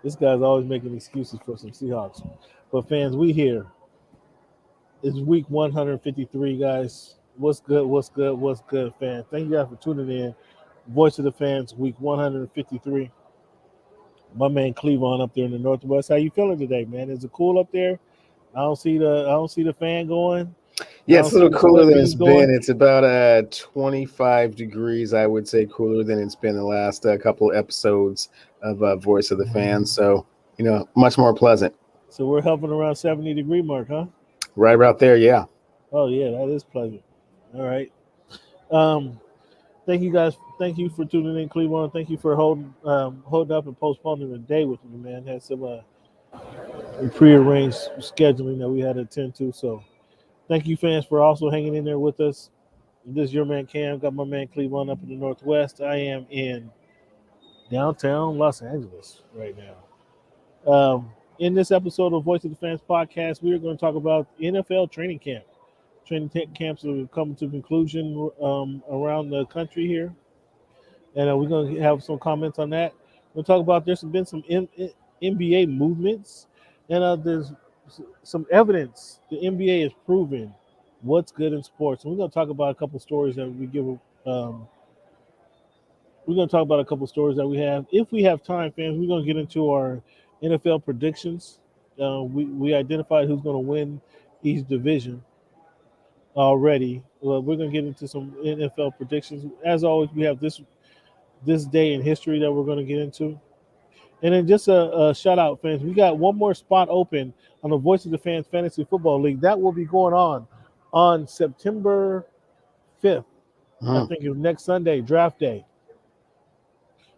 This guy's always making excuses for some Seahawks. But fans, we here. It's week 153, guys. What's good? What's good? What's good, fans? Thank you guys for tuning in. Voice of the Fans, week 153. My man Clevon up there in the Northwest. How you feeling today, man? Is it cool up there? I don't see the fan going. I Yeah, don't it's a see little the cooler sweat than it's beads going. been. It's about 25 degrees, I would say, cooler than it's been the last couple episodes of Voice of the Fans. So, much more pleasant. So we're hovering around 70-degree mark, huh? Right about there, yeah. Oh yeah, that is pleasant. All right. Um, thank you guys. Thank you for tuning in, Cleveland. Thank you for holding up and postponing the day with me, man. Had some prearranged scheduling that we had to attend to. So thank you, fans, for also hanging in there with us. This is your man Cam. Got my man Cleveland up in the Northwest. I am in downtown Los Angeles right now. In this episode of Voice of the Fans podcast, we are going to talk about NFL training camp. Training camps are coming to conclusion around the country here, and we're going to have some comments on that. We'll talk about there's been some NBA movements, and there's some evidence the NBA is proving what's good in sports. And we're going to talk about a couple stories that we give. We're going to talk about a couple stories that we have. If we have time, fans, we're going to get into our NFL predictions. We identified who's going to win each division already. Well, we're going to get into some NFL predictions. As always, we have this day in history that we're going to get into. And then just a shout out, fans. We got one more spot open on the Voice of the Fans Fantasy Football League. That will be going on September 5th. I think it's next Sunday, draft day.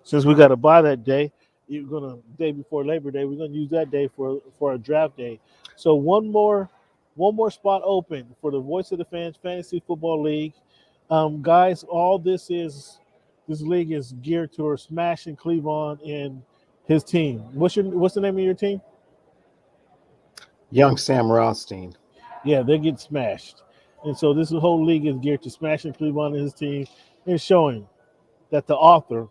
Since we got to buy that day, you're gonna day before Labor Day. We're gonna use that day for a draft day. So one more spot open for the Voice of the Fans Fantasy Football League, guys. All this league is geared towards smashing Cleveland and his team. What's the name of your team? Young Sam Rothstein. Yeah, they get smashed, and so this whole league is geared to smashing Cleveland and his team, and showing that the author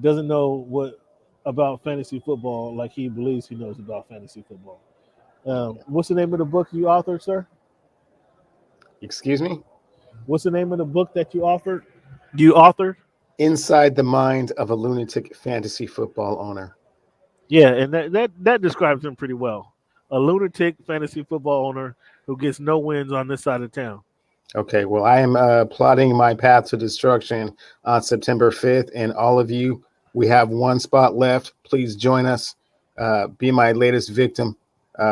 doesn't know what about fantasy football like he believes he knows about fantasy football. What's the name of the book you authored, sir? Excuse me? What's the name of the book that you authored? You authored? Inside the Mind of a Lunatic Fantasy Football Owner. Yeah, and that describes him pretty well. A lunatic fantasy football owner who gets no wins on this side of town. Okay, well, I am plotting my path to destruction on September 5th, and all of you, we have one spot left. Please join us. Be my latest victim.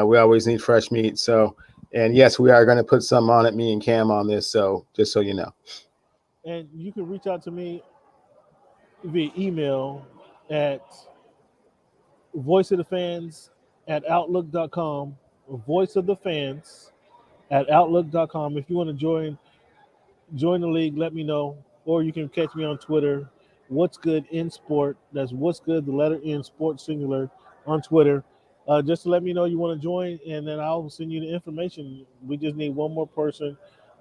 We always need fresh meat. So, and yes, we are going to put some on it, me and Cam, on this. So, just so you know. And you can reach out to me via email at voiceofthefans@outlook.com. Voiceofthefans@outlook.com. If you want to join the league, let me know. Or you can catch me on Twitter. What's good in sport? That's what's good, the letter N, sport singular, on Twitter. Just to let me know you want to join, and then I'll send you the information. We just need one more person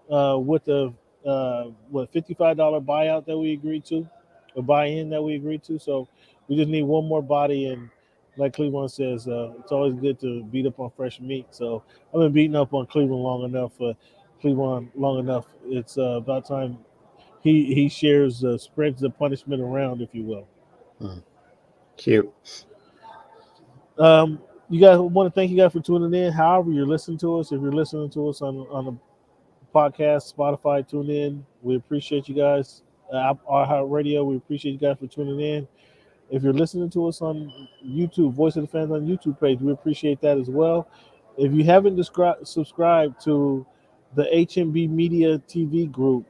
with the $55 buyout that we agreed to, a buy-in that we agreed to. So we just need one more body, and like Cleveland says, it's always good to beat up on fresh meat. So I've been beating up on Cleveland long enough. It's about time he shares spreads the punishment around, if you will. Cute. You guys, want to thank you guys for tuning in. However, you're listening to us. If you're listening to us on the podcast, Spotify, tune in. We appreciate you guys. Our radio, we appreciate you guys for tuning in. If you're listening to us on YouTube, Voice of the Fans on YouTube page, we appreciate that as well. If you haven't subscribed to the HNB Media TV group,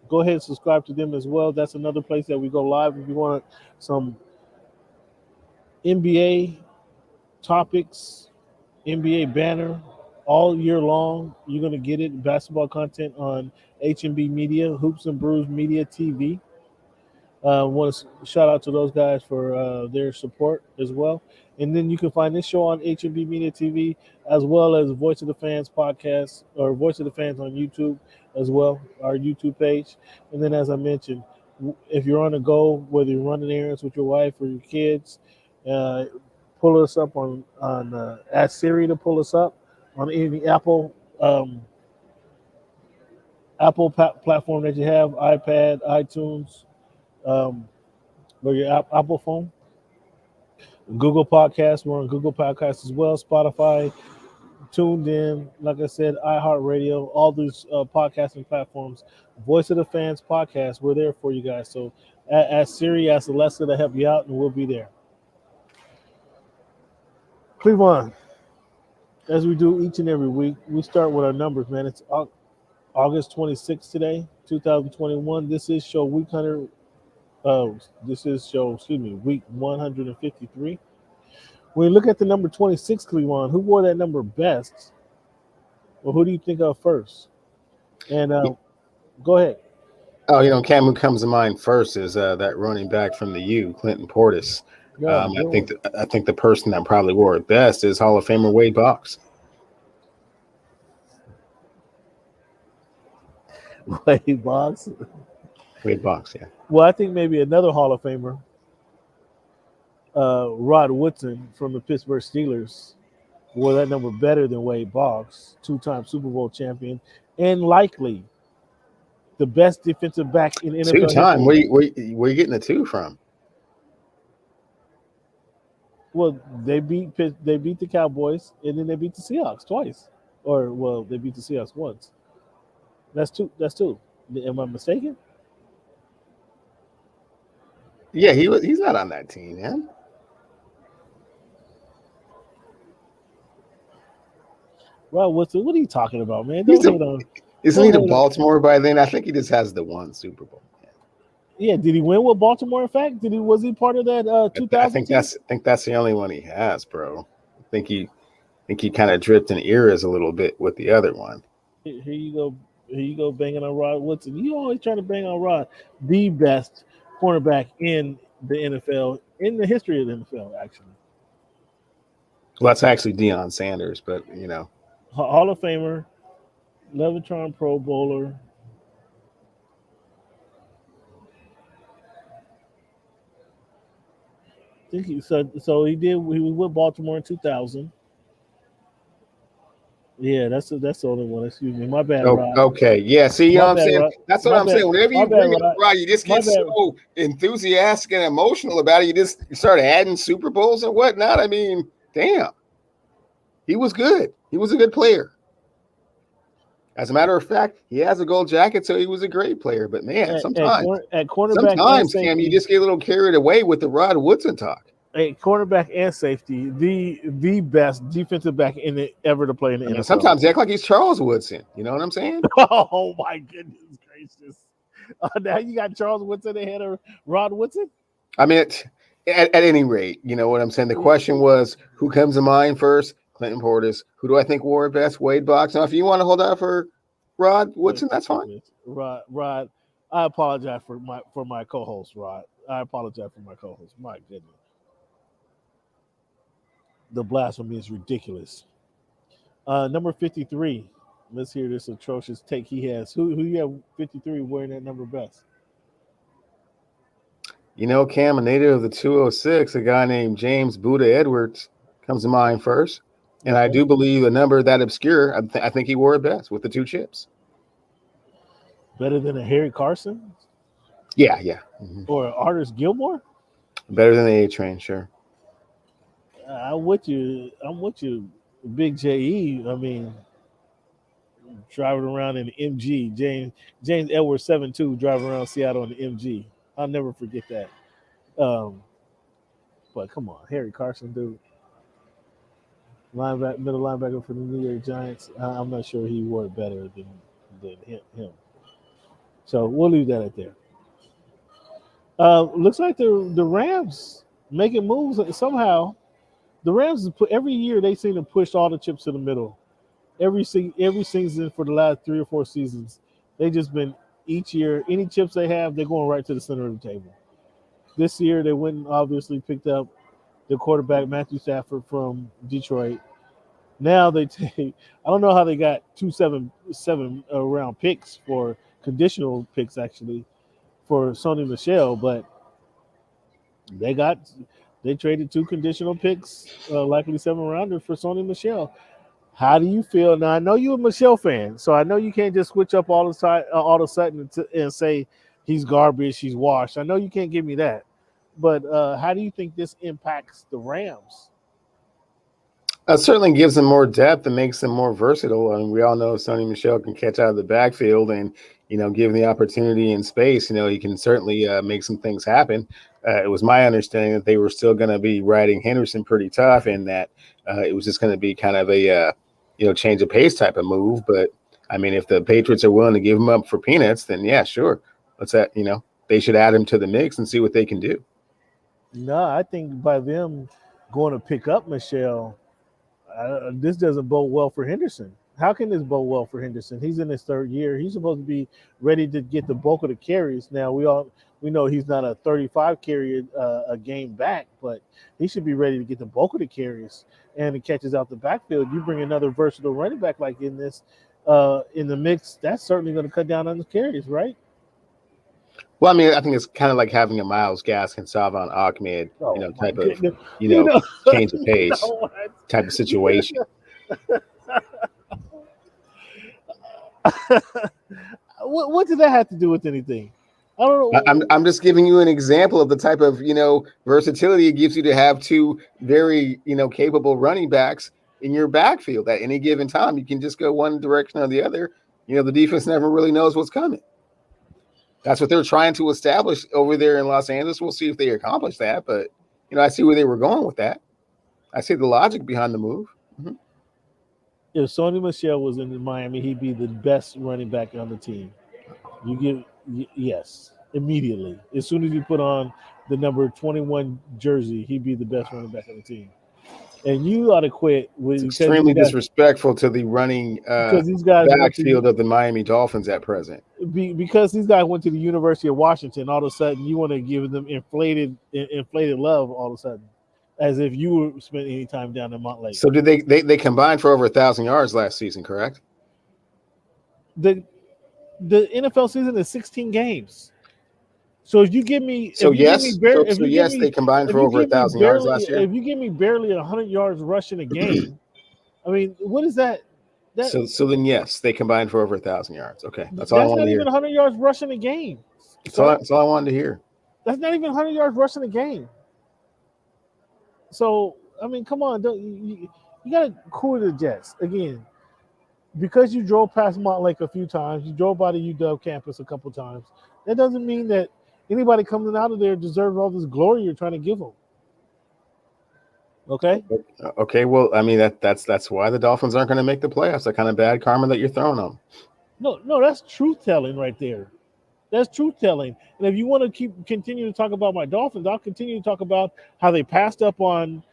go ahead and subscribe to them as well. That's another place that we go live. If you want some NBA topics, NBA banner all year long, you're going to get it. Basketball content on HNB Media, Hoops and Brews Media TV. Want to shout out to those guys for their support as well. And then you can find this show on HNB Media TV, as well as Voice of the Fans podcast, or Voice of the Fans on YouTube as well, our YouTube page. And then, as I mentioned, if you're on the go, whether you're running errands with your wife or your kids, Uh, pull us up on ask Siri to pull us up on any platform that you have, iPad, iTunes, um, or your Apple phone. Google Podcasts, we're on Google Podcasts as well. Spotify, tuned in, like I said, iHeartRadio, all these podcasting platforms. Voice of the Fans podcast, we're there for you guys. So ask Siri, ask Alexa to help you out, and we'll be there. Clevon, as we do each and every week, we start with our numbers, man. It's August 26th today, 2021. This is show week 100. Week 153. When you look at the number 26, Clevon, who wore that number best? Well, who do you think of first? And go ahead. Oh, Cam, who comes to mind first is that running back from the U, Clinton Portis. I think the person that probably wore it best is Hall of Famer Wade Boggs. Wade Boggs. Wade Boggs, yeah. Well, I think maybe another Hall of Famer, Rod Woodson from the Pittsburgh Steelers, wore that number better than Wade Boggs, two-time Super Bowl champion, and likely the best defensive back in NFL Two-time. history. Where you getting the two from? Well, they beat the Cowboys, and then they beat the Seahawks twice. They beat the Seahawks once. That's two. Am I mistaken? Yeah, he's not on that team, man. Well, what are you talking about, man? Isn't he to Baltimore by then? I think he just has the one Super Bowl. Yeah, did he win with Baltimore? In fact, was he part of that 2000? I think that's the only one he has, bro. I think he kind of dripped in eras a little bit with the other one. Here you go, banging on Rod Woodson. You always trying to bang on Rod, the best cornerback in the NFL, in the history of the NFL, actually. Well, that's actually Deion Sanders, but Hall of Famer, Levitron Pro Bowler. I think he was with Baltimore in 2000. Yeah, that's the only one. Excuse me, my bad. Rod. Okay, yeah. See, you know what I'm saying? Rod. That's what I'm saying. Whenever you bring it up, Rod, you just get so enthusiastic and emotional about it. You just start adding Super Bowls and whatnot. I mean, damn, he was good. He was a good player. As a matter of fact, he has a gold jacket, so he was a great player. But man, sometimes Cam, you just get a little carried away with the Rod Woodson talk. At cornerback and safety, the best defensive back ever to play in the NFL. Sometimes they act like he's Charles Woodson. You know what I'm saying? Oh my goodness gracious! Now you got Charles Woodson ahead of Rod Woodson. I mean, at any rate, you know what I'm saying. The question was, who comes to mind first? Clinton Portis. Who do I think wore it best? Wade Boggs. Now, if you want to hold out for Rod Woodson, that's fine. Rod, I apologize for my co-host, Rod. I apologize for my co-host. My goodness. The blasphemy is ridiculous. Number 53. Let's hear this atrocious take he has. Who you have 53 wearing that number best? Cam, a native of the 206, a guy named James Buddha Edwards comes to mind first. And I do believe a number that obscure, I think he wore it best with the two chips. Better than a Harry Carson? Yeah. Mm-hmm. Or Artis Gilmore? Better than the A-Train, sure. I'm with you, Big J.E. I mean, driving around in the MG. James Edwards 7'2", driving around Seattle in the MG. I'll never forget that. But come on, Harry Carson, dude. Middle linebacker for the New York Giants. I'm not sure he wore it better than him. So we'll leave that at there. Looks like the Rams making moves somehow. The Rams every year they seem to push all the chips to the middle. Every season for the last 3 or 4 seasons, they just been each year any chips they have, they're going right to the center of the table. This year they went and obviously picked up the quarterback Matthew Stafford from Detroit. Now they take, I don't know how they got 2 7-round picks for conditional picks actually for Sony Michel, but they got They traded 2 conditional picks, likely 7 rounders for Sony Michel. How do you feel? Now I know you're a Michelle fan, so I know you can't just switch up all the time, all of a sudden, and say he's garbage, he's washed. I know you can't give me that, but how do you think this impacts the Rams? It certainly gives them more depth and makes them more versatile. I mean, we all know Sony Michel can catch out of the backfield, and given the opportunity and space, he can certainly make some things happen. It was my understanding that they were still going to be riding Henderson pretty tough, and that it was just going to be kind of a change of pace type of move. But I mean, if the Patriots are willing to give him up for peanuts, then yeah, sure. They should add him to the mix and see what they can do. No, I think by them going to pick up Michelle, this doesn't bode well for Henderson. How can this bode well for Henderson? He's in his 3rd year. He's supposed to be ready to get the bulk of the carries. Now we know he's not a 35 carry a game back, but he should be ready to get the bulk of the carries and the catches out the backfield. You bring another versatile running back like in the mix, that's certainly going to cut down on the carries, right? Well, I mean, I think it's kind of like having a Myles Gaskin, Salvon Ahmed, type of, change of pace type of situation. What does that have to do with anything? I don't know. I'm just giving you an example of the type of, versatility it gives you to have 2 very, capable running backs in your backfield at any given time. You can just go one direction or the other. The defense never really knows what's coming. That's what they're trying to establish over there in Los Angeles. We'll see if they accomplish that. But, I see where they were going with that. I see the logic behind the move. Mm-hmm. If Sony Michel was in Miami, he'd be the best running back on the team. Yes, immediately. As soon as you put on the number 21 jersey, he'd be the best running back on the team. And you ought to quit. It's extremely disrespectful to the running backfield of the Miami Dolphins at present. Because these guys went to the University of Washington, all of a sudden you want to give them inflated love all of a sudden, as if you were spending any time down in Montlake. So did they combined for over 1,000 yards last season, correct? The NFL season is 16 games. So if you give me, they combined for over 1,000 yards last year. If you give me barely 100 yards rushing a game, I mean, what is that? So then yes, they combined for over 1,000 yards. Okay, that's all I wanted to hear. That's not even 100 yards rushing a game. That's all I wanted to hear. That's not even 100 yards rushing a game. So I mean, come on, you got to cool the jets again. Because you drove past Montlake a few times, you drove by the UW campus a couple times. That doesn't mean that anybody coming out of there deserves all this glory you're trying to give them. Okay. Okay. Well, I mean that's why the Dolphins aren't going to make the playoffs. That kind of bad karma that you're throwing them. No, that's truth telling right there. That's truth telling. And if you want to continue to talk about my Dolphins, I'll continue to talk about how they passed up on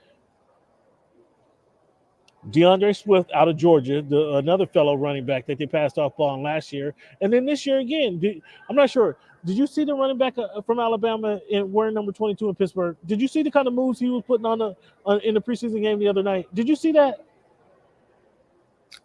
DeAndre Swift out of Georgia, another fellow running back that they passed off on last year. And then this year again, I'm not sure. Did you see the running back from Alabama wearing number 22 in Pittsburgh? Did you see the kind of moves he was putting on in the preseason game the other night? Did you see that?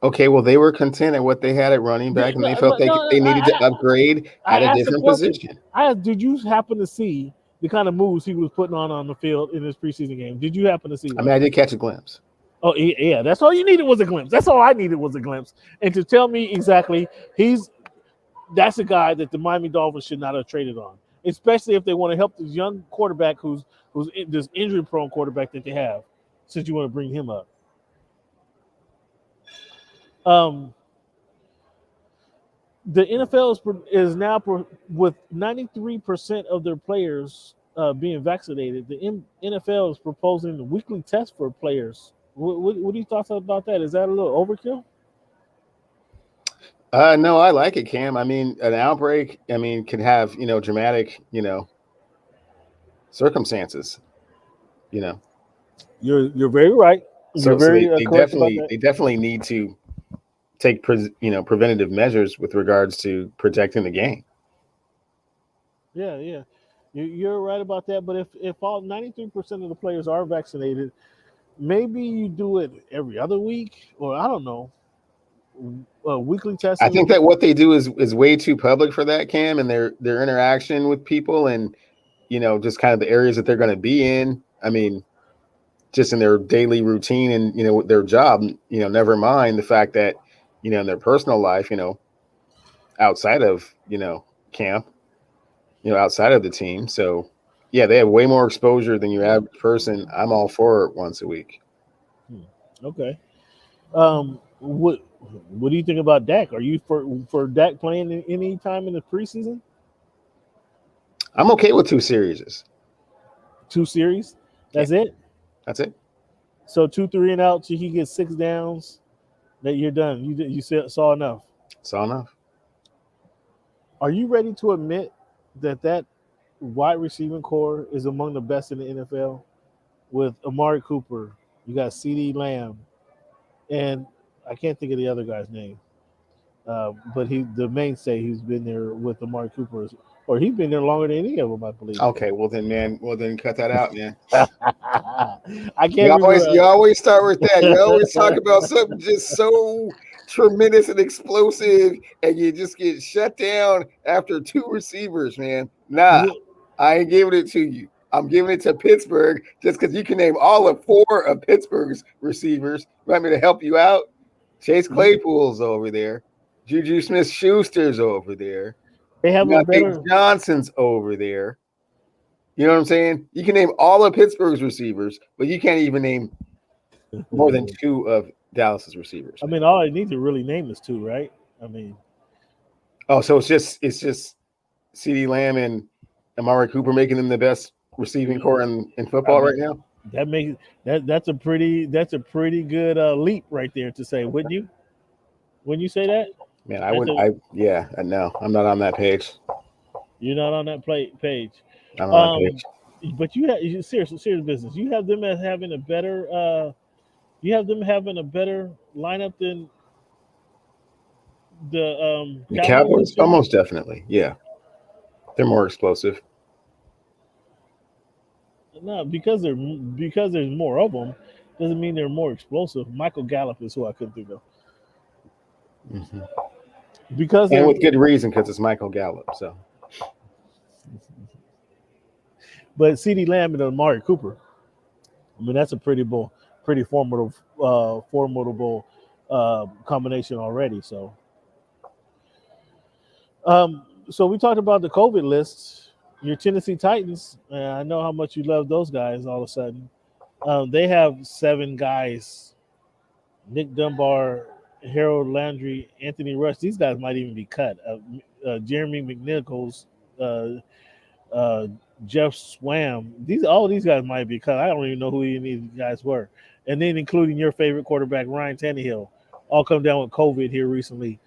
Okay, well, they were content at what they had at running back, and they felt they needed to upgrade at a different position. Did you happen to see the kind of moves he was putting on the field in this preseason game? Did you happen to see that? I mean, I did catch a glimpse. Oh, yeah, that's all you needed was a glimpse. That's all I needed was a glimpse. And to tell me exactly, that's a guy that the Miami Dolphins should not have traded on, especially if they want to help this young quarterback who's this injury-prone quarterback that they have, since you want to bring him up. The NFL is now with 93% of their players being vaccinated. The NFL is proposing a weekly test for players. What do you thoughts about that? Is that a little overkill? No, I like it, Cam. I mean, an outbreak, could have, dramatic, circumstances, You're very right. They definitely need to take, preventative measures with regards to protecting the game. Yeah. You're right about that. But if all 93% of the players are vaccinated, maybe you do it every other week, or I don't know, weekly testing. I think that what they do is way too public for that, Cam, and their interaction with people, and just kind of the areas that they're going to be in. I mean, just in their daily routine and, their job, never mind the fact that, in their personal life, outside of, camp, outside of the team. So, yeah, they have way more exposure than your average person. I'm all for it once a week. Okay. What do you think about Dak? Are you for Dak playing any time in the preseason? I'm okay with 2 series. 2 series. Yeah, That's it. that's it. So 2, 3 and out till he gets 6 downs. That you're done. You saw enough. Saw enough. Are you ready to admit that wide receiving core is among the best in the NFL? With Amari Cooper, you got CeeDee Lamb, and I can't think of the other guy's name. But the mainstay who's been there with Amari Cooper, or he's been there longer than any of them, I believe. Okay, well then cut that out, man. I You can't always remember. you always start with that. You always talk about something just so tremendous and explosive, and you just get shut down after 2 receivers, man. Nah, I ain't giving it to you. I'm giving it to Pittsburgh just because you can name all of 4 of Pittsburgh's receivers. You want me to help you out? Chase Claypool's over there. Juju Smith-Schuster's over there. They have a better. Johnson's over there. You know what I'm saying? You can name all of Pittsburgh's receivers, but you can't even name more than 2 of Dallas's receivers. I mean, all I need to really name is 2, right? I mean, so it's just CeeDee Lamb and Amari Cooper making them the best receiving core in football right now. That makes that's a pretty good leap right there to say, wouldn't you? Wouldn't you say that? Man, I wouldn't. No, I'm not on that page. You're not on that page. I'm on that page. But serious business. You have them as having a better. You have them having a better lineup than the Cowboys. Almost definitely, yeah. They're more explosive. No, because there's more of them doesn't mean they're more explosive. Michael Gallup is who I couldn't think of. Mm-hmm. Because and with good reason, because it's Michael Gallup. So, but CeeDee Lamb and Amari Cooper, I mean that's a pretty formidable combination already. So, so we talked about the COVID lists. Your Tennessee Titans, I know how much you love those guys. All of a sudden, they have 7 guys: Nick Dunbar, Harold Landry, Anthony Rush. These guys might even be cut. Jeremy McNichols, Jeff Swam. All of these guys might be cut. I don't even know who any of these guys were. And then including your favorite quarterback, Ryan Tannehill, all come down with COVID here recently.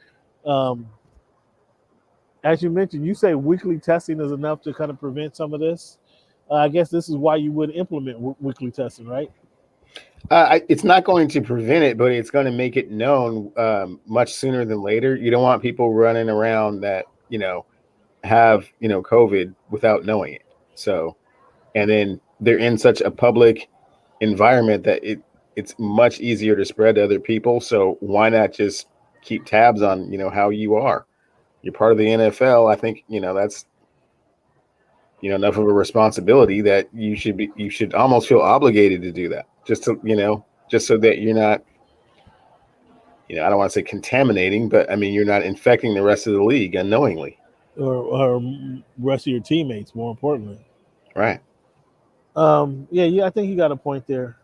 As you mentioned, you say weekly testing is enough to kind of prevent some of this. I guess this is why you would implement weekly testing, right? It's not going to prevent it, but it's going to make it known much sooner than later. You don't want people running around that, have, COVID without knowing it. So, and then they're in such a public environment that it's much easier to spread to other people. So why not just keep tabs on, how you are? You're part of the NFL. I think, that's, enough of a responsibility that you should almost feel obligated to do that just to, just so that you're not, I don't want to say contaminating, but I mean, you're not infecting the rest of the league unknowingly. Or rest of your teammates, more importantly. Right. Yeah, I think you got a point there.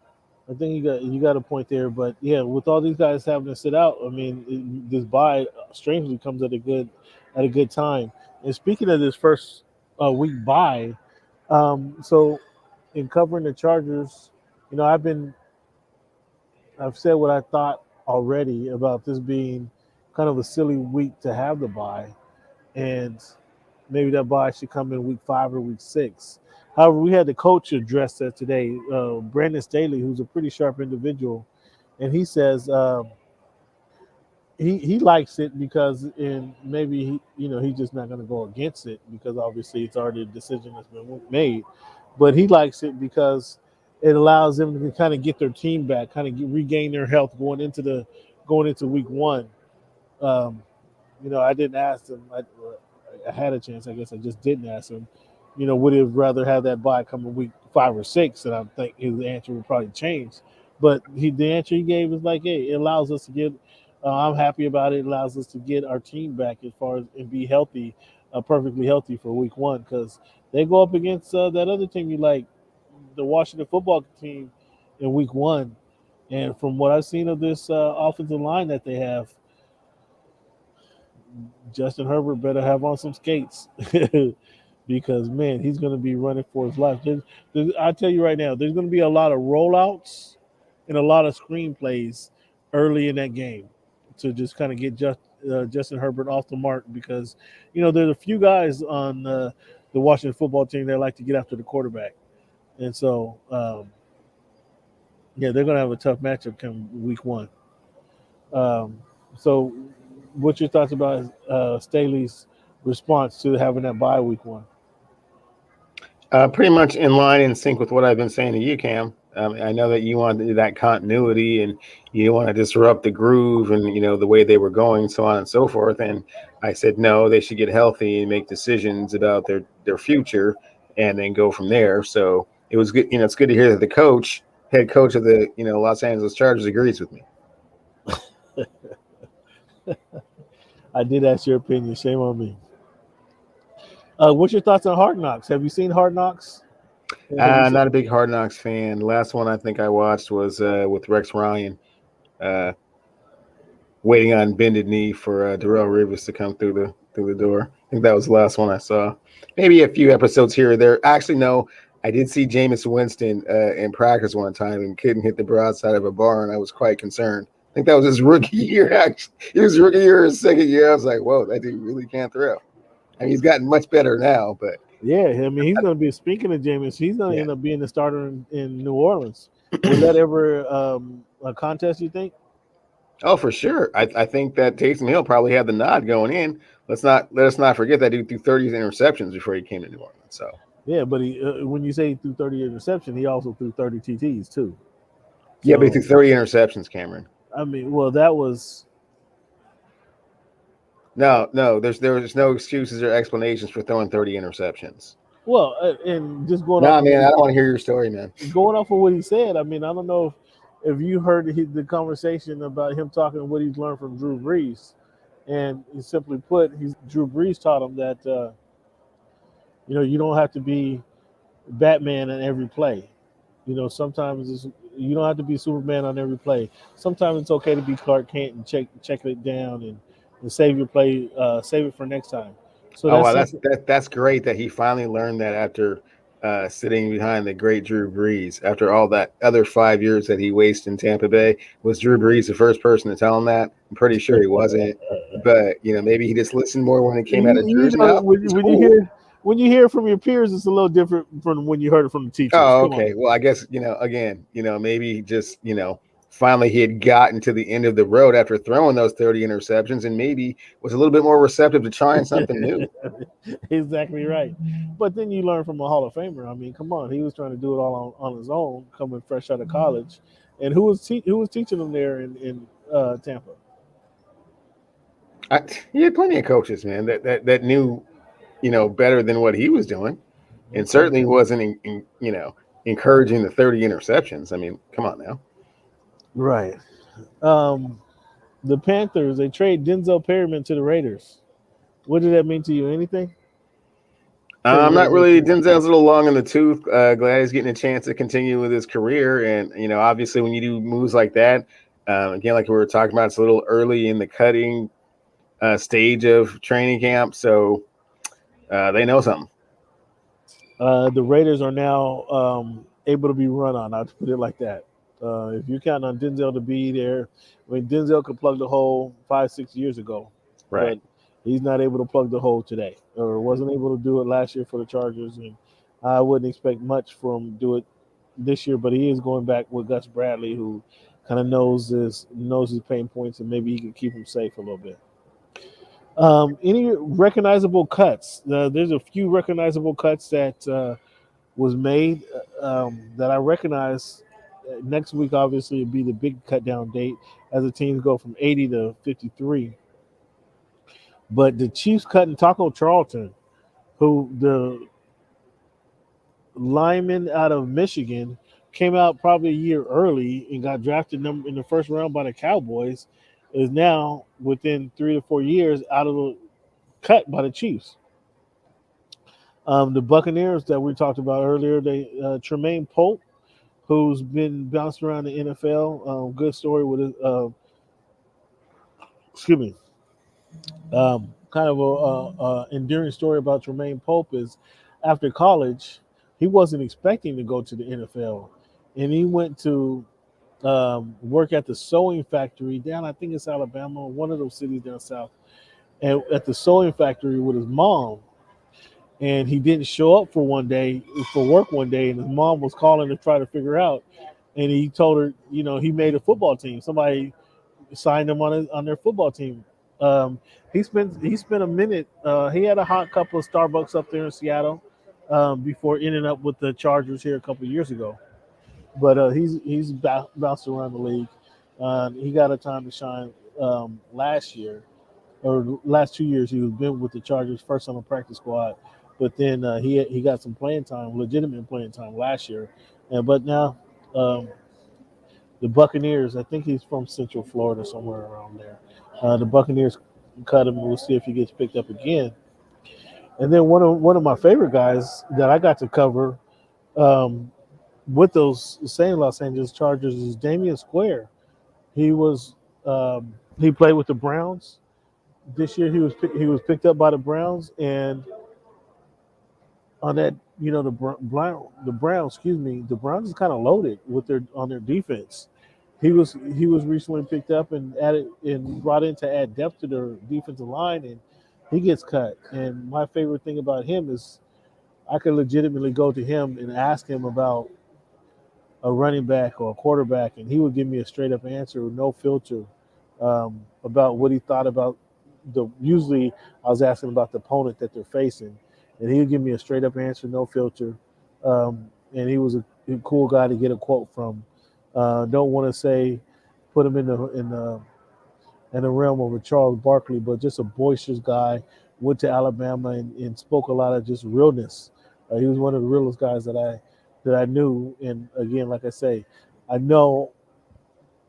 I think you got a point there, but yeah, with all these guys having to sit out, I mean, this bye strangely comes at a good time. And speaking of this first week bye, so in covering the Chargers, I've said what I thought already about this being kind of a silly week to have the bye, and maybe that bye should come in week 5 or week 6. However, we had the coach address that today, Brandon Staley, who's a pretty sharp individual, and he says he likes it because maybe he's just not going to go against it because obviously it's already a decision that's been made, but he likes it because it allows them to kind of get their team back, kind of regain their health going into week 1. I didn't ask him. I had a chance. I guess I just didn't ask him. Would he rather have that bye come in week 5 or 6, and I think his answer would probably change. But the answer he gave is like, hey, it allows us to get. I'm happy about it. It allows us to get our team back as far as and be healthy, perfectly healthy for week 1 because they go up against that other team you like, the Washington football team, in week 1. And from what I've seen of this offensive line that they have, Justin Herbert better have on some skates because man, he's going to be running for his life. I tell you right now, there's going to be a lot of rollouts and a lot of screenplays early in that game to just kind of get Justin Herbert off the mark because there's a few guys on the Washington football team that like to get after the quarterback, and so yeah, they're going to have a tough matchup come week 1. So, what's your thoughts about Staley's response to having that bye week 1? Pretty much in line and sync with what I've been saying to you, Cam. I know that you want that continuity and you want to disrupt the groove and the way they were going, so on and so forth. And I said no, they should get healthy and make decisions about their future, and then go from there. So it was good. It's good to hear that the head coach of the Los Angeles Chargers agrees with me. I did ask your opinion. Shame on me. What's your thoughts on Hard Knocks? Have you seen Hard Knocks? Not a big Hard Knocks fan. The last one I think I watched was with Rex Ryan, waiting on bended knee for Darrell Rivers to come through the door. I think that was the last one I saw. Maybe a few episodes here or there. Actually, no. I did see Jameis Winston in practice one time and couldn't hit the broadside of a bar, and I was quite concerned. I think that was his rookie year, actually. It was rookie year, his second year. I was like, whoa, that dude really can't throw. I mean, he's gotten much better now, but yeah, I mean, he's going to be, speaking of Jameis, he's going to end up being the starter in New Orleans. Was that ever a contest, you think? Oh, for sure. I think that Taysom Hill probably had the nod going in. Let us not forget that dude threw 30 interceptions before he came to New Orleans. So yeah, but he when you say he threw 30 interceptions, he also threw 30 TTs too. Yeah, but he threw 30 interceptions, Cameron. I mean, well, that was no. There's no excuses or explanations for throwing 30 interceptions. Well, and just going off. off. Man, I don't want to hear your story, man. Going off of what he said, I mean, I don't know if you heard the conversation about him talking what he's learned from Drew Brees, and he simply put, Drew Brees taught him that you don't have to be Batman in every play. Sometimes you don't have to be Superman on every play. Sometimes it's okay to be Clark Kent and check it down and save your play, save it for next time. So that's great that he finally learned that after sitting behind the great Drew Brees. After all that other 5 years that he wasted in Tampa Bay, was Drew Brees the first person to tell him that? I'm pretty sure he wasn't, but maybe he just listened more when it came out of Drew's mouth. When you hear it from your peers, it's a little different from when you heard it from the teachers. Oh, okay. Well, I guess, again, maybe just, finally he had gotten to the end of the road after throwing those 30 interceptions and maybe was a little bit more receptive to trying something new. Exactly right. But then you learn from a Hall of Famer. I mean, come on. He was trying to do it all on his own, coming fresh out of college. And who was teaching him there in Tampa? He had plenty of coaches, man, that knew better than what he was doing, and certainly wasn't, encouraging the 30 interceptions. I mean, come on now. Right. The Panthers, they trade Denzel Perryman to the Raiders. What did that mean to you? Anything? I'm not really. Denzel's a little long in the tooth. Glad he's getting a chance to continue with his career, and obviously when you do moves like that, again, like we were talking about, it's a little early in the cutting stage of training camp, so they know something. The Raiders are now able to be run on. I'll put it like that. If you count on Denzel to be there, I mean, Denzel could plug the hole 5-6 years ago, right? But he's not able to plug the hole today, or wasn't able to do it last year for the Chargers, and I wouldn't expect much from do it this year. But he is going back with Gus Bradley, who kind of knows his pain points, and maybe he can keep him safe a little bit. Any recognizable cuts? There's a few recognizable cuts that was made that I recognize. Next week, obviously, would be the big cut down date as the teams go from 80 to 53. But the Chiefs cutting Taco Charlton, who lineman out of Michigan, came out probably a year early and got drafted in the first round by the Cowboys, is now within 3 to 4 years out of the cut by the Chiefs. The Buccaneers that we talked about earlier, they Tremaine Pope, who's been bounced around the NFL. Good story with his, excuse me, kind of a enduring story about Tremaine Pope is after college, he wasn't expecting to go to the NFL, and he went to work at the sewing factory down, I think it's Alabama, one of those cities down south, and at the sewing factory with his mom. And he didn't show up for work one day, and his mom was calling to try to figure out. And he told her, he made a football team. Somebody signed him on their football team. Um, he spent a minute. He had a hot couple of Starbucks up there in Seattle before ending up with the Chargers here a couple of years ago. But he's bounced around the league. He got a time to shine last year or last 2 years. He was been with the Chargers first on the practice squad, but then he got some playing time, legitimate playing time last year, but now um, the Buccaneers. I think he's from Central Florida, somewhere around there. The Buccaneers cut him. We'll see if he gets picked up again. And then one of my favorite guys that I got to cover um, with those same Los Angeles Chargers is Damian Square. He was he played with the Browns this year. He was picked up by the Browns, and on that, the Browns, excuse me, the Browns is kind of loaded with their on their defense. He was recently picked up and added and brought in to add depth to their defensive line, and he gets cut. And my favorite thing about him is I could legitimately go to him and ask him about a running back or a quarterback, and he would give me a straight up answer with no filter about what he thought about the. Usually, I was asking about the opponent that they're facing, and he would give me a straight up answer, no filter. And he was a cool guy to get a quote from. Don't want to say put him in the realm of a Charles Barkley, but just a boisterous guy. Went to Alabama and spoke a lot of just realness. He was one of the realest guys that I knew. And again, like I say, I know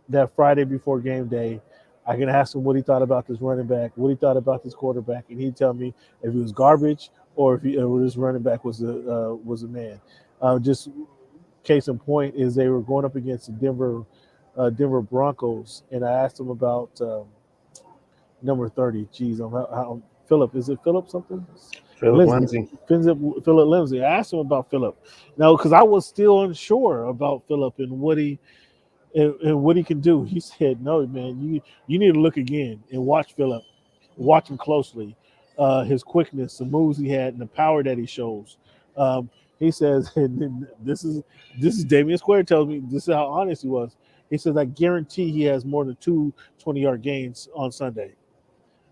that Friday before game day, I can ask him what he thought about this running back, what he thought about this quarterback, and he'd tell me if he was garbage or or this running back was a man. Just case in point is they were going up against the Denver Broncos, and I asked him about number 30. Geez, Philip. Is it Philip something? Philip Lindsay. Lindsay. Philip Lindsay. I asked him about Philip. Now, because I was still unsure about Philip and what he can do. He said, "No, man, you need to look again and watch Philip. Watch him closely. His quickness, the moves he had, and the power that he shows." Um, he says, and this is Damian Square tells me this is how honest he was. He says, "I guarantee he has more than two 20-yard gains on Sunday.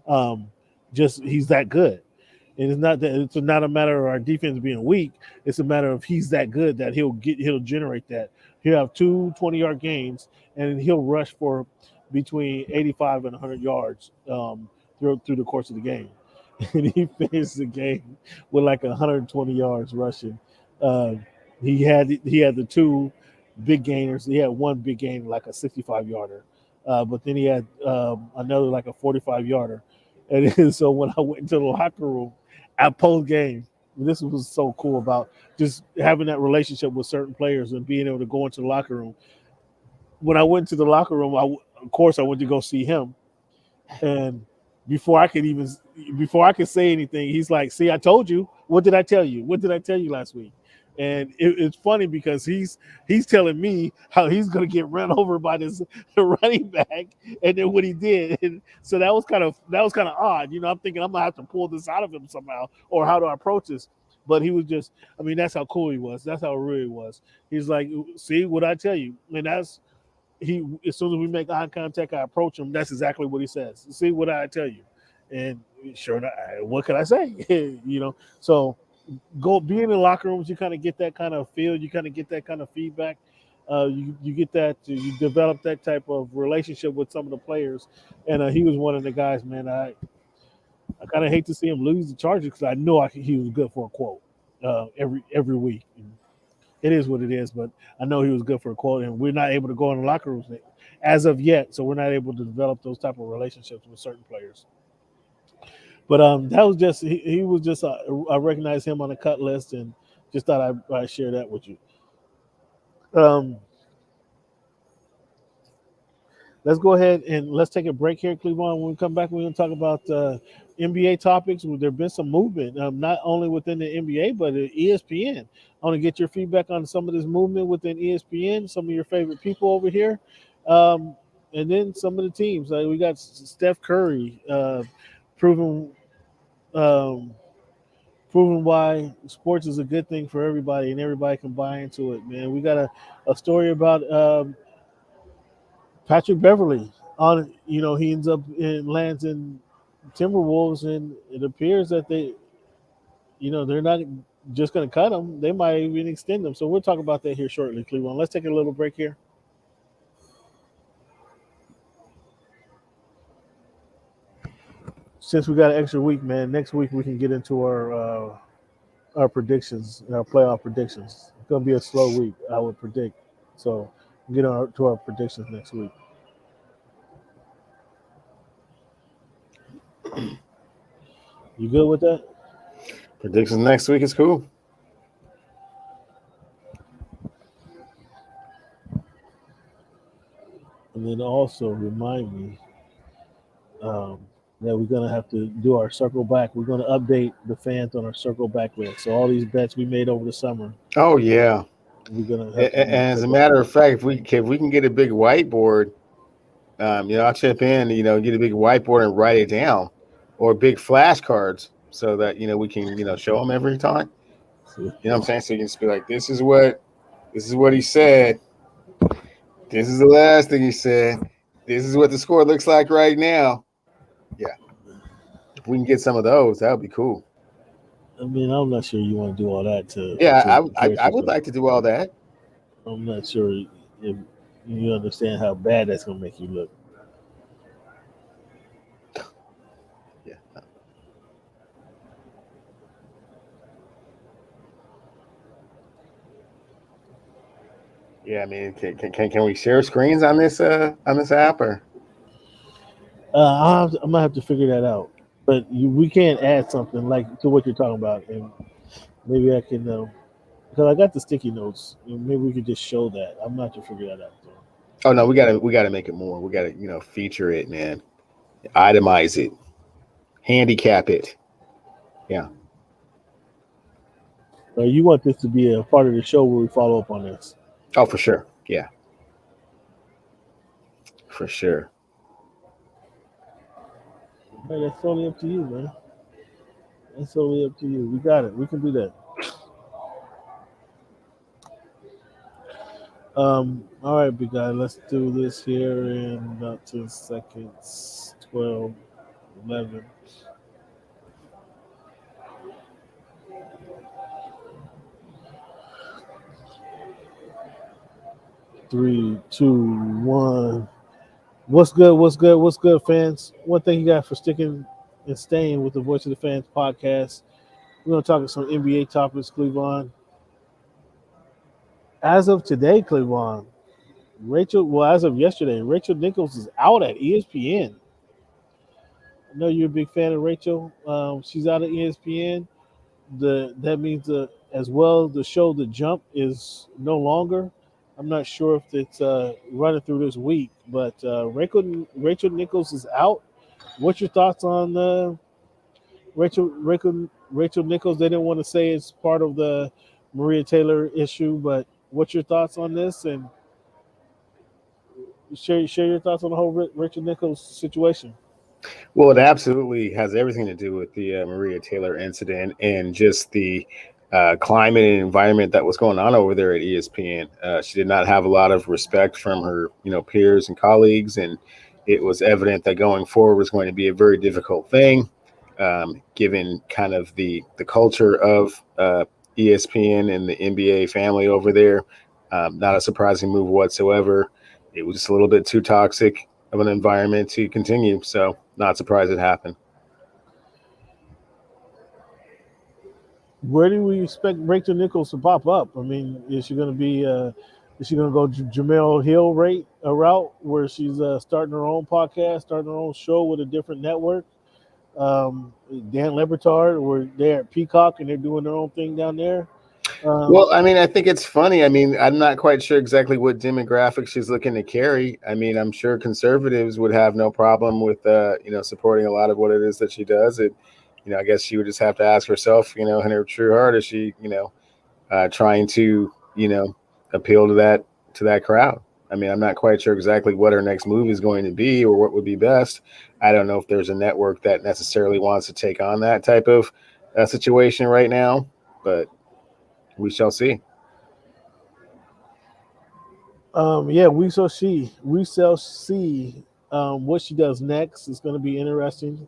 Um, just he's that good." And it's not a matter of our defense being weak. It's a matter of he's that good that he'll generate that. He'll have two 20-yard gains, and he'll rush for between 85 and 100 yards through the course of the game. And he finished the game with like 120 yards rushing. Uh, he had the two big gainers. He had one big gainer, like a 65 yarder, but then he had another like a 45 yarder. And so when I went into the locker room at post game, this was so cool about just having that relationship with certain players and being able to go into the locker room. When I went to the locker room, of course I went to go see him, and before I could even before I could say anything, he's like, "See, I told you. What did I tell you? What did I tell you last week?" And it's funny because he's telling me how he's going to get run over by this running back, and then what he did. And so that was kind of odd. I'm thinking I'm gonna have to pull this out of him somehow, or how do I approach this? But he was just, I mean, that's how cool he was. That's how real he was. He's like, "See what I tell you," and that's he. As soon as we make eye contact, I approach him. That's exactly what he says. "See what I tell you," and sure enough, what can I say? So go be in the locker rooms, you kind of get that kind of feel, you kind of get that kind of feedback. You get that, you develop that type of relationship with some of the players, and he was one of the guys, man. I kind of hate to see him lose the Chargers because I know he was good for a quote every week. it is what it is. But I know he was good for a quote, and we're not able to go in the locker rooms as of yet, so we're not able to develop those type of relationships with certain players. But that was just he was just I recognized him on the cut list, and just thought I'd share that with you. Let's go ahead and let's take a break here, Clevon. When we come back, we're going to talk about NBA topics. There have been some movement, not only within the NBA, but at ESPN. I want to get your feedback on some of this movement within ESPN, some of your favorite people over here, and then some of the teams. We got Steph Curry proving proving why sports is a good thing for everybody, and everybody can buy into it, man. We got a story about Patrick Beverley on, he ends up lands in Timberwolves, and it appears that they're not just going to cut him. They might even extend him. So we'll talk about that here shortly, Cleveland. Let's take a little break here. Since we got an extra week, man, next week we can get into our predictions, our playoff predictions. It's going to be a slow week, I would predict. So we'll get to our predictions next week. You good with that? Predictions next week is cool. And then also remind me that we're going to have to do our circle back. We're going to update the fans on our circle back list. So all these bets we made over the summer. Oh yeah. We're going to have to And as a matter of fact, if we can get a big whiteboard, I'll chip in, get a big whiteboard and write it down, or big flashcards, so that we can show them every time. You know what I'm saying? So you can just be like, this is what he said. This is the last thing he said. This is what the score looks like right now. Yeah. If we can get some of those, that would be cool. I mean, I'm not sure you want to do all that I would like to do all that. I'm not sure if you understand how bad that's going to make you look. Yeah. Yeah, I mean, can we share screens on this app, or? I'm gonna have to figure that out. But we can't add something like to what you're talking about, and maybe I can because I got the sticky notes. Maybe we could just show that. I'm not to figure that out. Though. Oh no, we gotta make it more. We gotta feature it, man. Itemize it, handicap it. Yeah. You want this to be a part of the show where we follow up on this? Oh, for sure. Yeah. For sure. Hey, that's totally up to you, man. That's totally up to you. We got it. We can do that. All right, big guy. Let's do this here in about 10 seconds. 12, 11. Three, two, one. What's good? What's good? What's good, fans? One thing you got for sticking and staying with the Voice of the Fans podcast. We're going to talk some NBA topics, Clevon. As of today, Clevon, as of yesterday, Rachel Nichols is out at ESPN. I know you're a big fan of Rachel. She's out at ESPN. That means as well the show The Jump is no longer. I'm not sure if it's running through this week, but Rachel Nichols is out. What's your thoughts on Rachel Nichols? They didn't want to say it's part of the Maria Taylor issue, but what's your thoughts on this? And share your thoughts on the whole Rachel Nichols situation. Well, it absolutely has everything to do with the Maria Taylor incident and just the climate and environment that was going on over there at ESPN. She did not have a lot of respect from her, peers and colleagues, and it was evident that going forward was going to be a very difficult thing, given kind of the culture of ESPN and the NBA family over there. Not a surprising move whatsoever. It was just a little bit too toxic of an environment to continue. So not surprised it happened. Where do we expect Rachel Nichols to pop up? I mean, is she going to be? Is she going to go Jamel Hill rate a route where she's starting her own podcast, starting her own show with a different network? Dan Lebertard, where they're at Peacock and they're doing their own thing down there. Well, I mean, I think it's funny. I mean, I'm not quite sure exactly what demographic she's looking to carry. I mean, I'm sure conservatives would have no problem with, supporting a lot of what it is that she does. I guess she would just have to ask herself, in her true heart, is she, trying to, appeal to that crowd. I mean, I'm not quite sure exactly what her next move is going to be or what would be best. I don't know if there's a network that necessarily wants to take on that type of situation right now, but we shall see. Yeah, we shall see what she does next. It's going to be interesting.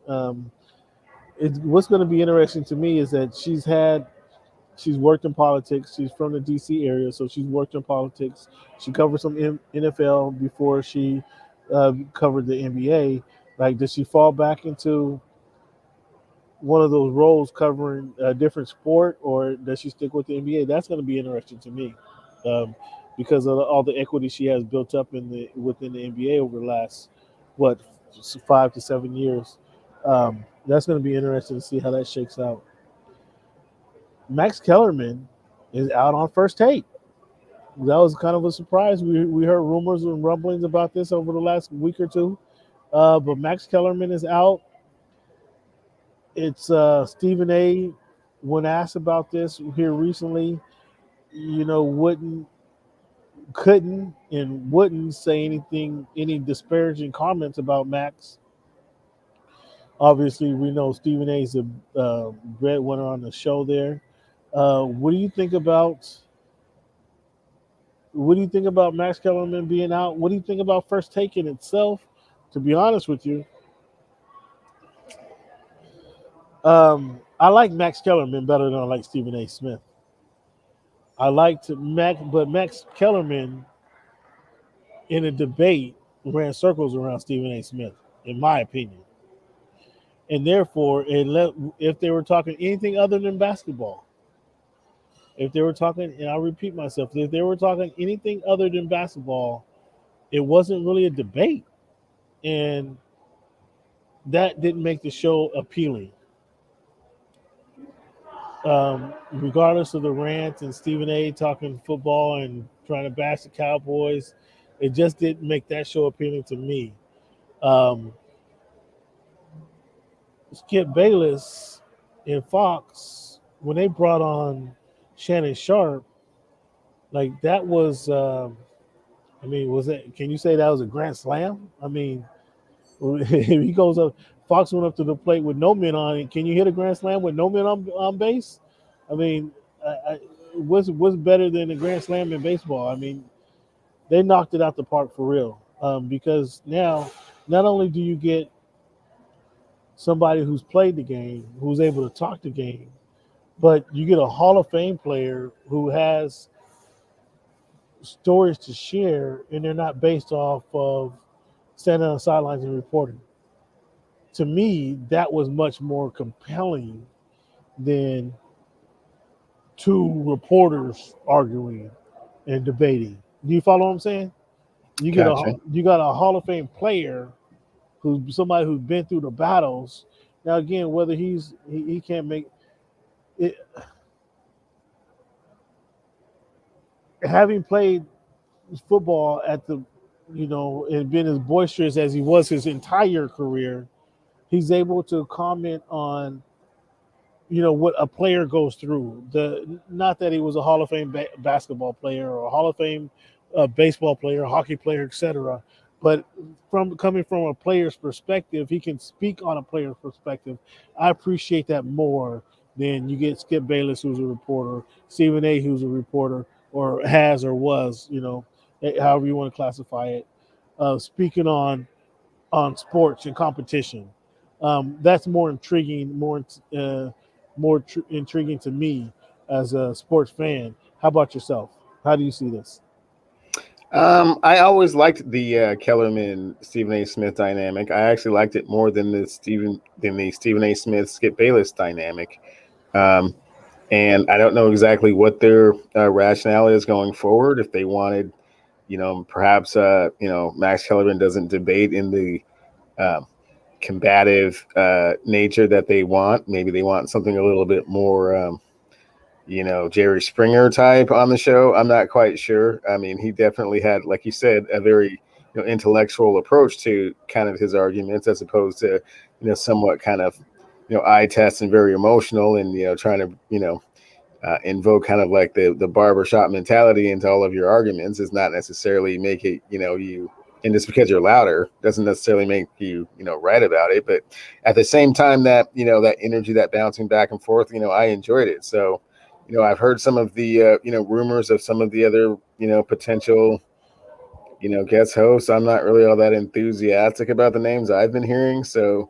What's going to be interesting to me is that she's worked in politics. She's from the D.C. area, so she's worked in politics. She covered some NFL before she covered the NBA. Like, does she fall back into one of those roles covering a different sport, or does she stick with the NBA? That's going to be interesting to me, um, because of all the equity she has built up within the NBA over the last what 5 to 7 years. That's going to be interesting to see how that shakes out. Max Kellerman is out on first take. That was kind of a surprise. We heard rumors and rumblings about this over the last week or two, but Max Kellerman is out. It's Stephen A. When asked about this here recently, wouldn't couldn't and wouldn't say any disparaging comments about Max. Obviously, we know Stephen A. is a breadwinner on the show there. What do you think about? What do you think about Max Kellerman being out? What do you think about First Take in itself? To be honest with you, I like Max Kellerman better than I like Stephen A. Smith. I like to Max, but Max Kellerman in a debate ran circles around Stephen A. Smith, in my opinion, and therefore, if they were talking anything other than basketball, if they were talking, and I'll repeat myself, if they were talking anything other than basketball, it wasn't really a debate, and that didn't make the show appealing. Regardless of the rants and Stephen A. talking football and trying to bash the Cowboys, it just didn't make that show appealing to me. Um, Skip Bayless and Fox, when they brought on Shannon Sharp, like that was, I mean, was it? Can you say that was a grand slam? I mean, he goes up. Fox went up to the plate with no men on it. Can you hit a grand slam with no men on base? I mean, what's better than a grand slam in baseball? I mean, they knocked it out the park for real. Because now, not only do you get somebody who's played the game, who's able to talk the game, but you get a Hall of Fame player who has stories to share, and they're not based off of standing on the sidelines and reporting. To me, that was much more compelling than two reporters arguing and debating. Do you follow what I'm saying? Gotcha. You got a Hall of Fame player who's somebody who's been through the battles. Now again, whether he can't make it, having played football at the and been as boisterous as he was his entire career, he's able to comment on what a player goes through. The Not that he was a Hall of Fame basketball player or a Hall of Fame baseball player, hockey player, etc. But from coming from a player's perspective, he can speak on a player's perspective. I appreciate that more than you get Skip Bayless, who's a reporter, Stephen A., who's a reporter, or has or was, however you want to classify it, speaking on sports and competition. That's more intriguing, intriguing to me as a sports fan. How about yourself? How do you see this? I always liked the Kellerman Stephen A. Smith dynamic. I actually liked it more than the Stephen A. Smith Skip Bayless dynamic. Um, And I don't know exactly what their rationale is going forward. If they wanted, perhaps, Max Kellerman doesn't debate in the um, combative nature that they want. Maybe they want something a little bit more, Jerry Springer type on the show. I'm not quite sure. I mean, he definitely had, like you said, a very intellectual approach to kind of his arguments, as opposed to somewhat kind of eye test and very emotional, and trying to invoke kind of like the barbershop mentality into all of your arguments. Is not necessarily make it you. And just because you're louder doesn't necessarily make you right about it. But at the same time, that that energy, that bouncing back and forth, I enjoyed it. So I've heard some of the rumors of some of the other potential guest hosts. I'm not really all that enthusiastic about the names I've been hearing. So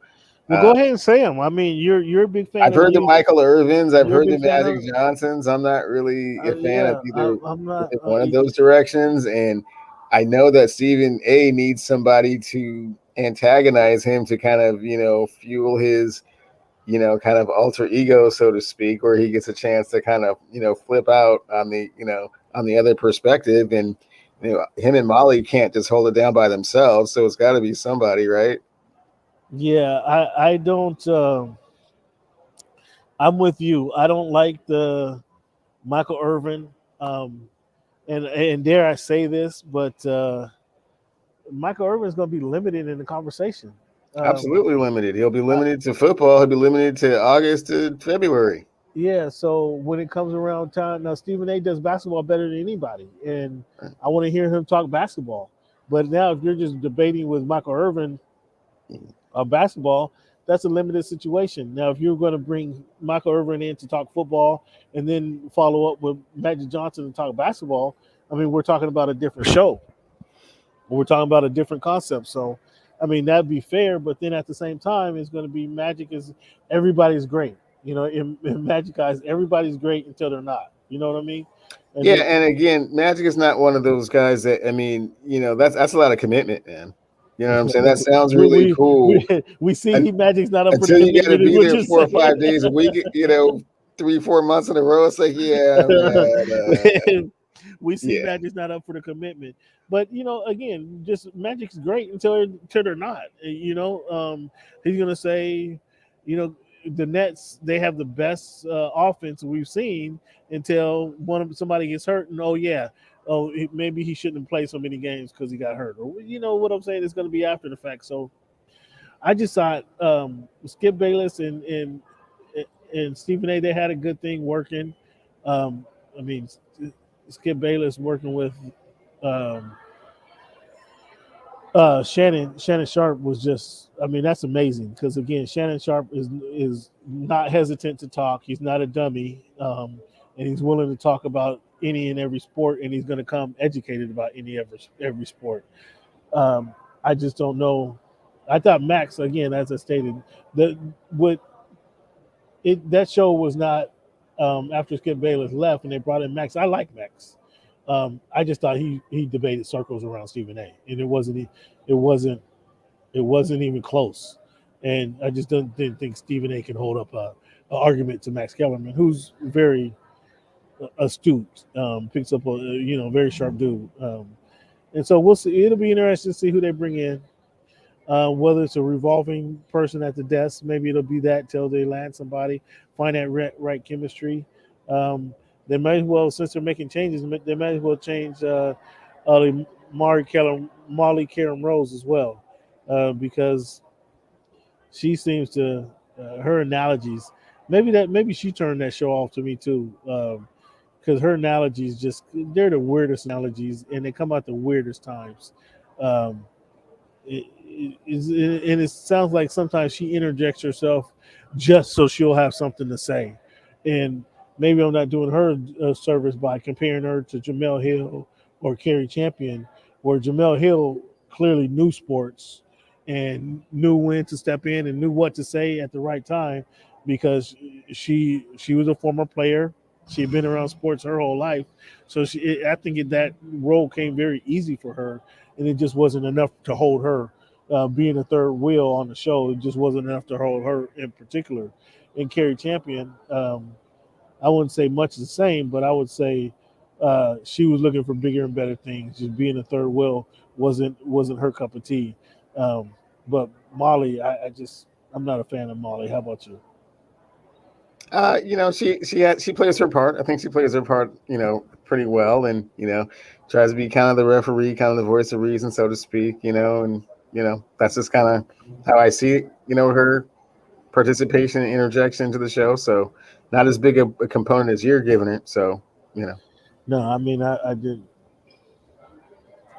Well, go ahead and say them. I mean, you're a big fan I've of heard the you. Michael Irvins. I've You're a heard the big fan Magic of. Johnsons. I'm not really a fan of Yeah, I'm not. either one of those directions. And I know that Stephen A needs somebody to antagonize him to kind of, fuel his, kind of alter ego, so to speak, where he gets a chance to kind of, flip out on the, on the other perspective. And, him and Molly can't just hold it down by themselves. So it's got to be somebody, right? Yeah, I don't. I'm with you. I don't like the Michael Irvin. Um, and dare I say this, but Michael Irvin is going to be limited in the conversation. Um, Absolutely limited. He'll be I, limited to football. He'll be limited to August to February. yeah, so when it comes around time, now Stephen A does basketball better than anybody, and I want to hear him talk basketball. But now, if you're just debating with Michael Irvin basketball, that's a limited situation. Now, if you're going to bring Michael Irvin in to talk football and then follow up with Magic Johnson and talk basketball, I mean, we're talking about a different show. We're talking about a different concept. So, I mean, that'd be fair. But then at the same time, it's going to be Magic is everybody's great. In Magic eyes, everybody's great until they're not. You know what I mean? And Yeah, then and again, Magic is not one of those guys that, I mean, that's a lot of commitment, man. You know what I'm saying? That sounds we really we cool we un- see Magic's not up for the until you got to commitment. Is be what there you're 4 or 5 days a week. saying. 3, 4 months in a row. It's like, yeah, man, We see yeah, Magic's not up for the commitment. But again, just Magic's great until they're not. He's gonna say, you know, the Nets they have the best offense we've seen until somebody gets hurt, and maybe he shouldn't play so many games because he got hurt, or you know what I'm saying. It's gonna be after the fact. So I just thought Skip Bayless and Stephen A. They had a good thing working. Um, I mean, Skip Bayless working with um, Shannon Sharp was just. I mean, that's amazing because again, Shannon Sharp is not hesitant to talk. He's not a dummy, and he's willing to talk about any and every sport, and he's going to come educated about every sport. I just don't know. I thought Max again, as I stated, that what that show was not after Skip Bayless left and they brought in Max. I like Max. I just thought he debated circles around Stephen A. And it wasn't it wasn't even close. And I just didn't think Stephen A. can hold up a argument to Max Kellerman, who's very astute, picks up a very sharp dude. And so we'll see. It'll be interesting to see who they bring in. Whether it's a revolving person at the desk, maybe it'll be that till they land somebody, find that right chemistry. They might as well, since they're making changes, they might as well change Molly Karen Rose as well, because she seems to her analogies. Maybe she turned that show off to me too, because her analogies just they're the weirdest analogies, and they come out the weirdest times. Um, and it sounds like sometimes she interjects herself just so she'll have something to say. And maybe I'm not doing her a service by comparing her to Jamel Hill or Kerry Champion, where Jamel Hill clearly knew sports and knew when to step in and knew what to say at the right time because she was a former player. She had been around sports her whole life, so I think that role came very easy for her, and it just wasn't enough to hold her. Being a third wheel on the show, it just wasn't enough to hold her in particular. And Kerry Champion, I wouldn't say much the same, but I would say she was looking for bigger and better things. Just being a third wheel wasn't her cup of tea. Um, but Molly, I'm not a fan of Molly. How about you? She plays her part. I think she plays her part, pretty well, and tries to be kind of the referee, kind of the voice of reason, so to speak. And that's just kind of how I see it. Her participation and interjection into the show. So not as big a component as you're giving it. So No, I mean I did.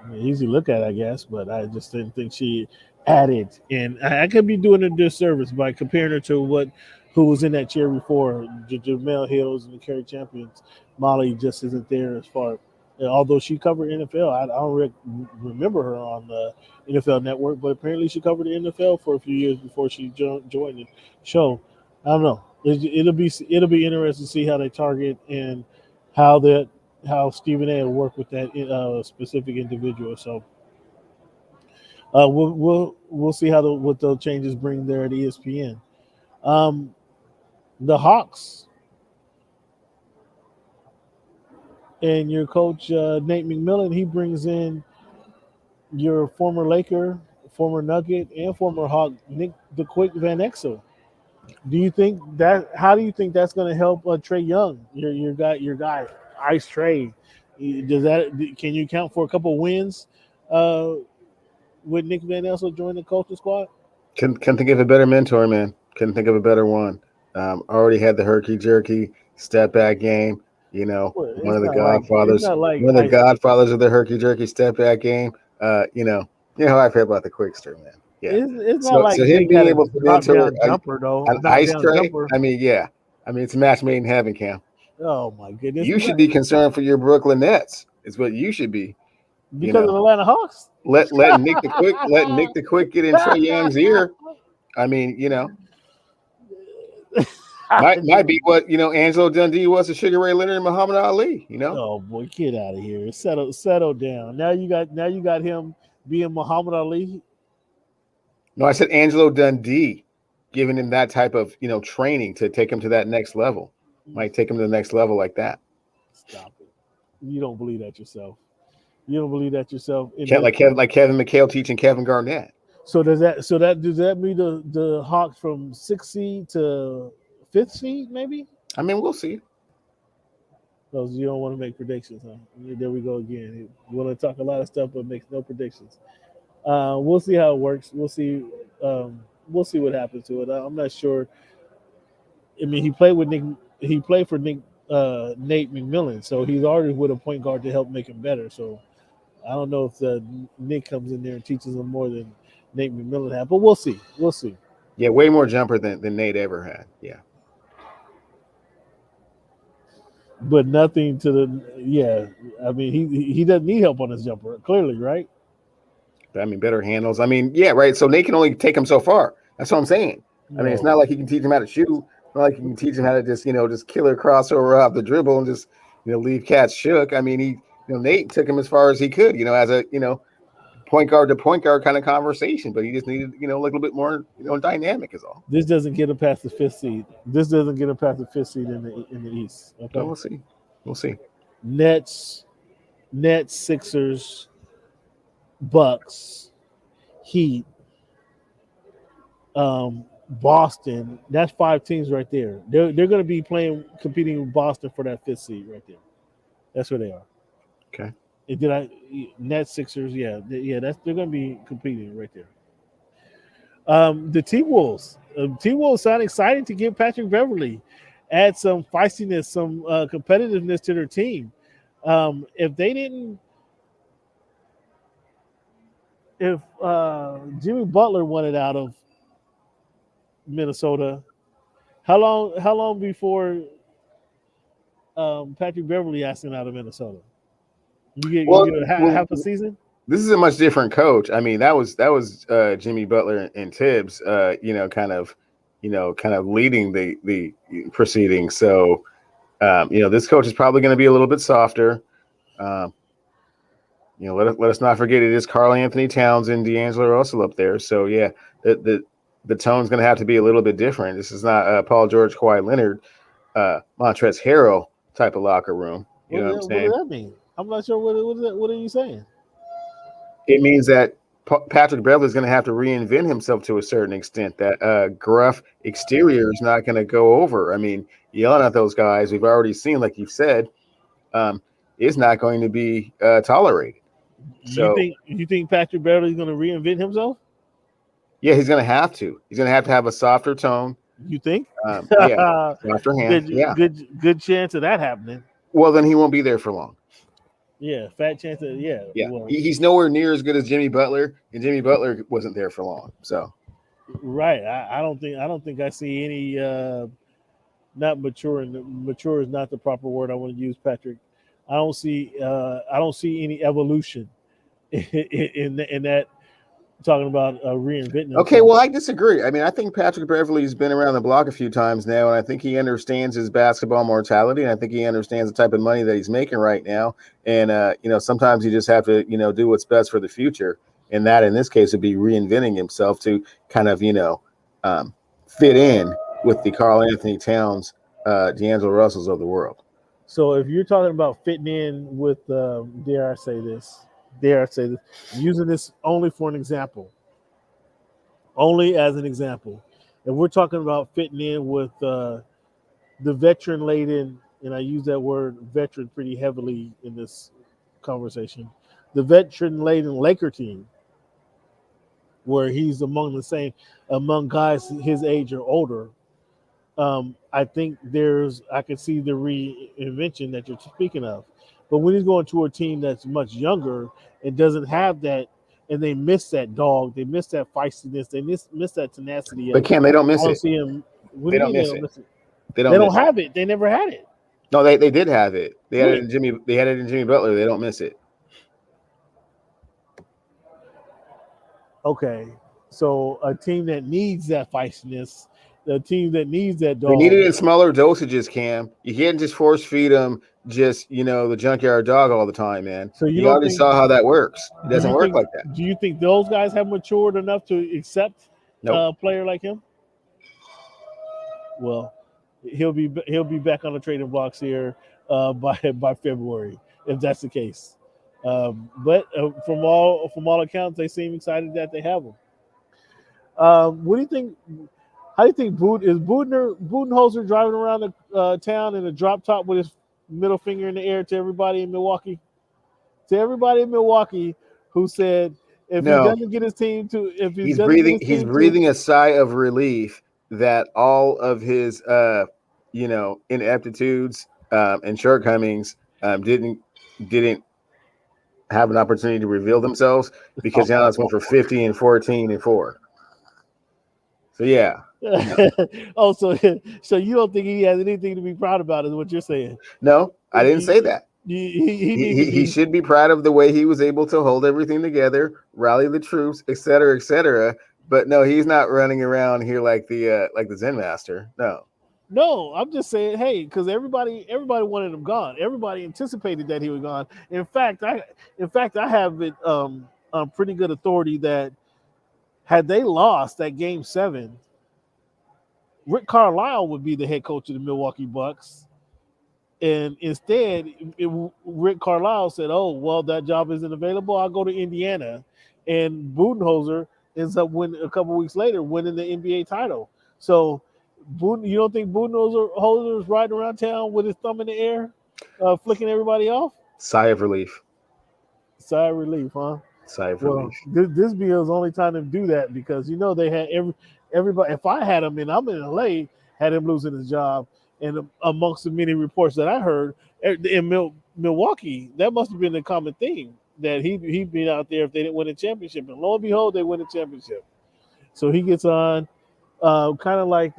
I mean, easy look at, I guess, but I just didn't think she added. And I could be doing a disservice by comparing her to who was in that chair before, Jamel Hills and the Kerry Champions. Molly just isn't there as far. Although she covered NFL, I don't remember her on the NFL Network, but apparently she covered the NFL for a few years before she joined the show. I don't know. It'll be interesting to see how they target and how that how Stephen A. will work with that specific individual. So we'll see what those changes bring there at ESPN. Um, the Hawks and your coach Nate McMillan, he brings in your former Laker, former Nugget, and former Hawk Nick the Quick Van Exel. Do you think that? How do you think that's going to help Trey Young? Your guy, Ice Trey. Does that? Can you count for a couple wins uh, with Nick Van Exel joining the coaching squad? can think of a better mentor, man. Couldn't think of a better one. Already had the herky jerky step back game. Well, One of the godfathers, it's not like one of the godfathers of the herky jerky step back game. How I feel about the Quickster, man. Yeah. it's not So like him Nick being had a able to drop mentor down jumper though. an Drop ice down tray, jumper. I mean, yeah. I mean, it's a match made in heaven, Cam. Oh my goodness! You should be concerned for your Brooklyn Nets. Is what you should be. You Because know, of Atlanta Hawks. let Nick the Quick get in Trey Young's ear. I mean, might be what Angelo Dundee was to Sugar Ray Leonard and Muhammad Ali. Oh boy, get out of here! Settle down. Now you got him being Muhammad Ali. No, I said Angelo Dundee, giving him that type of training to take him to that next level. Might take him to the next level like that. Stop it! You don't believe that yourself. You don't believe that yourself. Like Kevin McHale teaching Kevin Garnett. So does that mean the Hawks from 6th seed to 5th seed maybe? I mean, we'll see. Because you don't want to make predictions, huh? There we go again. You want to talk a lot of stuff but makes no predictions. We'll see how it works. We'll see what happens to it. I'm not sure. I mean, he played with Nick. He played for Nate McMillan, so he's already with a point guard to help make him better. So I don't know if Nick comes in there and teaches him more than Nate McMillan had, but we'll see. We'll see. Yeah, way more jumper than Nate ever had. Yeah. But nothing to I mean, he doesn't need help on his jumper, clearly, right? I mean, better handles. I mean, yeah, right. So Nate can only take him so far. That's what I'm saying. I mean, it's not like he can teach him how to shoot. It's not like he can teach him how to just killer crossover off the dribble and just leave cats shook. I mean, Nate took him as far as he could, as a point guard to point guard kind of conversation, but he just needed a little bit more dynamic is all. This doesn't get him past the 5th seed. This doesn't get him past the 5th seed in the East. Okay, we'll see. Nets, Sixers, Bucks, Heat, Boston. That's 5 teams right there. They're going to be competing with Boston for that 5th seed right there. That's where they are. Okay. Nets, Sixers? Yeah. They're going to be competing right there. The T-Wolves. T-Wolves sound exciting to get Patrick Beverley, add some feistiness, some competitiveness to their team. If Jimmy Butler wanted out of Minnesota, how long before Patrick Beverley asking out of Minnesota? You get half a season. This is a much different coach. I mean, that was Jimmy Butler and Tibbs, kind of leading the proceedings. So, this coach is probably going to be a little bit softer. Let us not forget it is Karl Anthony Towns and D'Angelo Russell up there. So yeah, the tone's going to have to be a little bit different. This is not Paul George, Kawhi Leonard. Montrezl Harrell type of locker room. You know what I'm What saying? does that mean? I'm not sure what are you saying? It means that Patrick Beverley is going to have to reinvent himself to a certain extent. That gruff exterior is not going to go over. I mean, yelling at those guys, we've already seen, like you said, is not going to be tolerated. So, You think Patrick Beverley is going to reinvent himself? yeah, he's going to have to. He's going to have a softer tone. You think? Yeah, softer hand. Yeah. Good chance of that happening. Well, then he won't be there for long. Yeah, fat chance of Yeah. Well, He's nowhere near as good as Jimmy Butler, and Jimmy Butler wasn't there for long. So, right. I don't think I see any not mature, and mature is not the proper word I want to use, Patrick. I don't see any evolution in that. Talking about reinventing himself. Okay, well, I disagree. I mean, I think Patrick Beverley's been around the block a few times now, and I think he understands his basketball mortality, and I think he understands the type of money that he's making right now. And, sometimes you just have to, do what's best for the future. And that, in this case, would be reinventing himself to kind of, fit in with the Karl Anthony Towns, D'Angelo Russells of the world. So if you're talking about fitting in with, dare I say this, using this only for an example, only as an example, if we're talking about fitting in with the veteran laden, and I use that word veteran pretty heavily in this conversation, the veteran laden Laker team, where he's among guys his age or older, I think I can see the reinvention that you're speaking of. But when he's going to a team that's much younger and doesn't have that, and they miss that dog, they miss that feistiness, they miss that tenacity. But Cam, they don't miss it. See him. They don't miss it. They don't have it. They never had it. No, they did have it. They had it in Jimmy. They had it in Jimmy Butler. They don't miss it. Okay, so a team that needs that feistiness, the team that needs that dog. They need it in smaller dosages, Cam. You can't just force feed them the junkyard dog all the time, man. So you already saw how that works. It doesn't work like that. Do you think those guys have matured enough to accept a player like him? Well, he'll be back on the trading blocks here by February, if that's the case. But from all accounts, they seem excited that they have him. What do you think? How do you think Budenholzer driving around the town in a drop top with his middle finger in the air to everybody in Milwaukee? To everybody in Milwaukee who said if he doesn't get his team to, if he's breathing a sigh of relief that all of his ineptitudes and shortcomings didn't have an opportunity to reveal themselves, because now it's went for 50 and 14 and 4. So yeah. Oh, so you don't think he has anything to be proud about, is what you're saying? No, I didn't say that. He should be proud of the way he was able to hold everything together, rally the troops, et cetera, et cetera. But no, he's not running around here like the Zen Master. No, I'm just saying, hey, because everybody wanted him gone. Everybody anticipated that he was gone. In fact, I have it on pretty good authority that had they lost that Game 7, Rick Carlisle would be the head coach of the Milwaukee Bucks. And instead, Rick Carlisle said, oh, well, that job isn't available. I'll go to Indiana. And Budenholzer ends up a couple weeks later winning the NBA title. So you don't think Budenholzer is riding around town with his thumb in the air, flicking everybody off? Sigh of relief. Sigh of relief, huh? Sigh of relief. This be his only time to do that, because they had everybody. If I had him, and I'm in LA, had him losing his job, and amongst the many reports that I heard in Milwaukee, that must have been the common theme, that he'd been out there if they didn't win a championship, and lo and behold, they win a championship. So he gets on, kind of like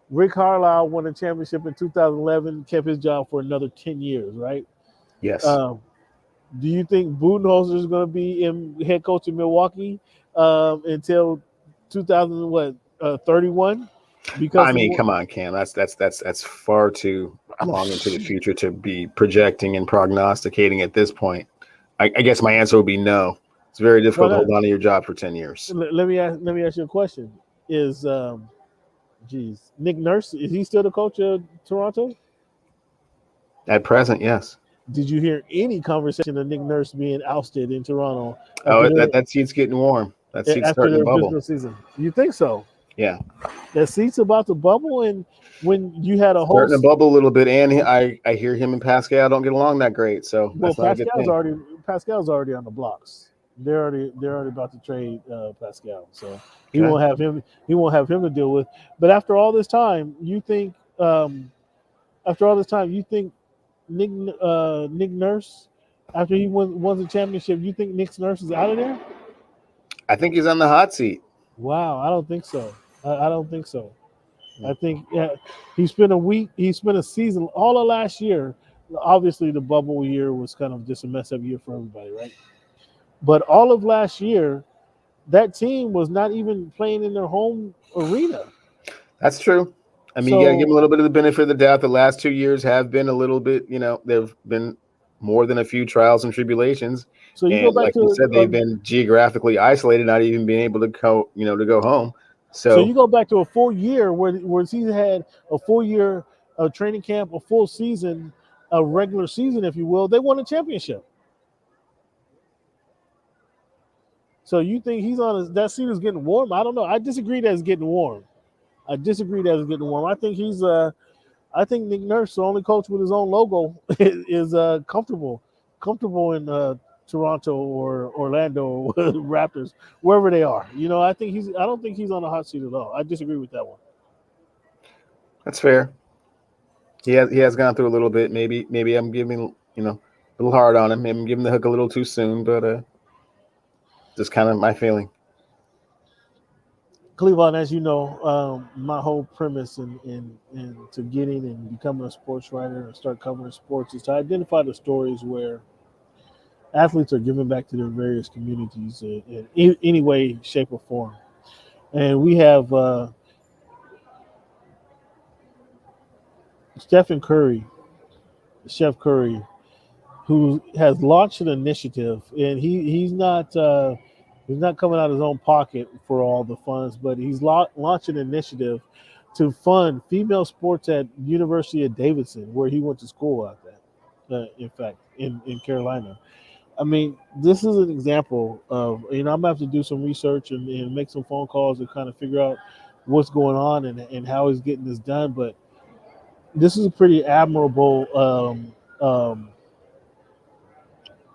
Rick Carlisle won a championship in 2011, kept his job for another 10 years, right? Yes. Do you think Budenholzer is going to be head coach in Milwaukee until 2031? Because come on, Cam. That's far too long into the future to be projecting and prognosticating at this point. I guess my answer would be no. It's very difficult to hold on to your job for 10 years. Let me ask you a question. Is Jeez, Nick Nurse, is he still the coach of Toronto? At present, yes. Did you hear any conversation of Nick Nurse being ousted in Toronto Oh, that seat's getting warm. That seat's after starting to their bubble. business season? You think so? Yeah, That seat's about to bubble, and when you had a whole starting to bubble a little bit. And I hear him and Pascal don't get along that great, so well, that's not a good thing. Pascal's already on the blocks. They're already about to trade Pascal, so he Okay. won't have him. He won't have him to deal with. But after all this time, you think Nick Nurse, after he won the championship, you think Nick Nurse is out of there? I think he's on the hot seat. Wow, I don't think so. I don't think so. Hmm. I think he spent a week. He spent a season all of last year. Obviously, the bubble year was kind of just a mess up year for everybody, right? But all of last year, that team was not even playing in their home arena. That's true. I mean, you got to give him a So, little bit of the benefit of the doubt. The last 2 years have been a little bit, there've been more than a few trials and tribulations. so you go And back like you to said, they've been geographically isolated, not even being able to to go home. So a full year where he had a full year of training camp, a full season, a regular season, if you will. They won a championship. So you think that seat is getting warm? I don't know. I disagree that it's getting warm. I think I think Nick Nurse, the only coach with his own logo, is comfortable in Toronto or Orlando or Raptors, wherever they are. I don't think he's on the hot seat at all. I disagree with that one. that's fair. He has gone through a little bit. Maybe I'm giving a little hard on him. Maybe I'm giving the hook a little too soon, but just kind of my feeling. Clevon, as you know, my whole premise in to getting and becoming a sports writer and start covering sports is to identify the stories where athletes are giving back to their various communities in any way, shape, or form. And we have Stephen Curry, Chef Curry, who has launched an initiative, and he's not coming out of his own pocket for all the funds, but he's launched an initiative to fund female sports at University of Davidson, where he went to school out there. In fact, in Carolina. I mean, this is an example of I'm gonna have to do some research and make some phone calls to kind of figure out what's going on and how he's getting this done. But this is a pretty admirable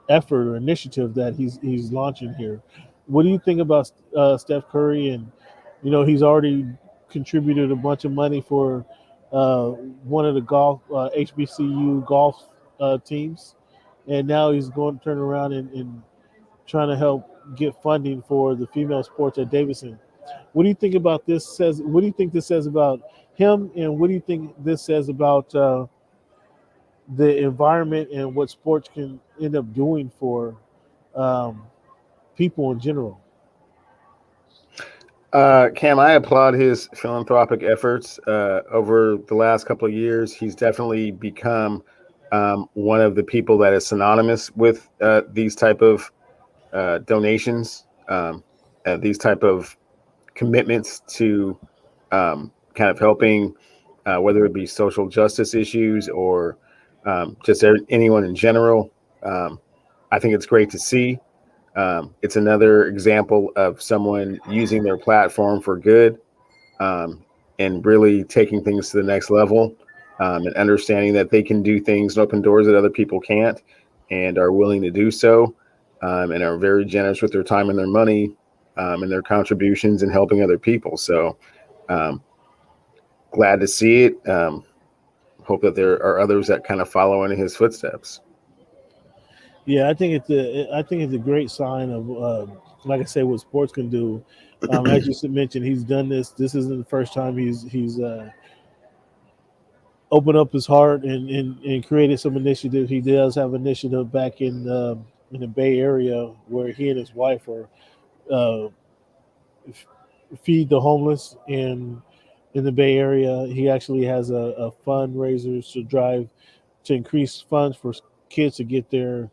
effort or initiative that he's launching here. What do you think about Steph Curry? And he's already contributed a bunch of money for one of the golf HBCU golf teams, and now he's going to turn around and trying to help get funding for the female sports at Davidson. What do you think about this? What do you think this says about him, and what do you think this says about the environment and what sports can end up doing for um, people in general? Cam, I applaud his philanthropic efforts over the last couple of years. He's definitely become one of the people that is synonymous with these type of donations, these type of commitments to kind of helping, whether it be social justice issues or just anyone in general. I think it's great to see. It's another example of someone using their platform for good, um, and really taking things to the next level, and understanding that they can do things and open doors that other people can't and are willing to do so, and are very generous with their time and their money, and their contributions and helping other people. So um, glad to see it. Hope that there are others that kind of follow in his footsteps. Yeah, I think it's a great sign of like I say, what sports can do. As you mentioned, he's done this. This isn't the first time he's opened up his heart and created some initiative. He does have initiative back in the Bay Area where he and his wife are uh, feed the homeless in the Bay Area. He actually has a fundraiser to drive to increase funds for kids to get their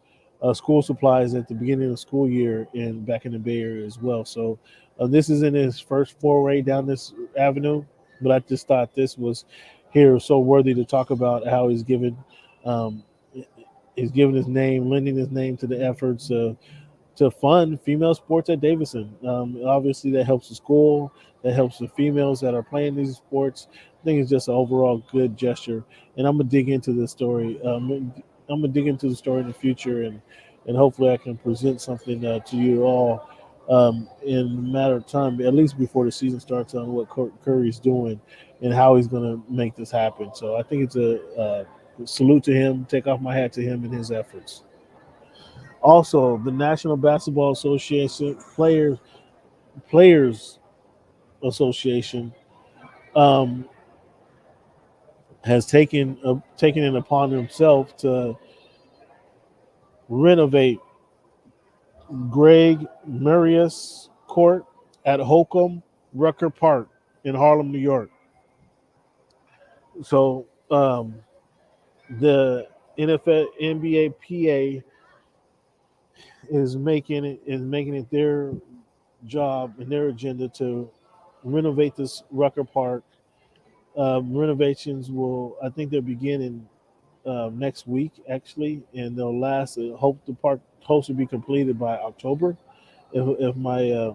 school supplies at the beginning of the school year back in the Bay Area as well. So this is in his first foray down this avenue, But I just thought this was here so worthy to talk about how um, he's given his name, lending his name to the efforts to fund female sports at Davidson. Obviously, that helps the school, that helps the females that are playing these sports. I think it's just an overall good gesture. And I'm gonna dig into this story. I'm gonna dig into the story in the future, and hopefully, I can present something to you all in a matter of time, at least before the season starts, on what Curry's doing and how he's gonna make this happen. So I think it's a salute to him. Take off my hat to him and his efforts. Also, the National Basketball Association Players Association um, has taken it upon himself to renovate Greg Marius Court at Holcomb Rucker Park in Harlem, New York. So the NFL NBA PA is making it their job and their agenda to renovate this Rucker Park. Renovations will, I think, they'll begin in next week actually, and they'll last. Hope the park hopes to be completed by October, if my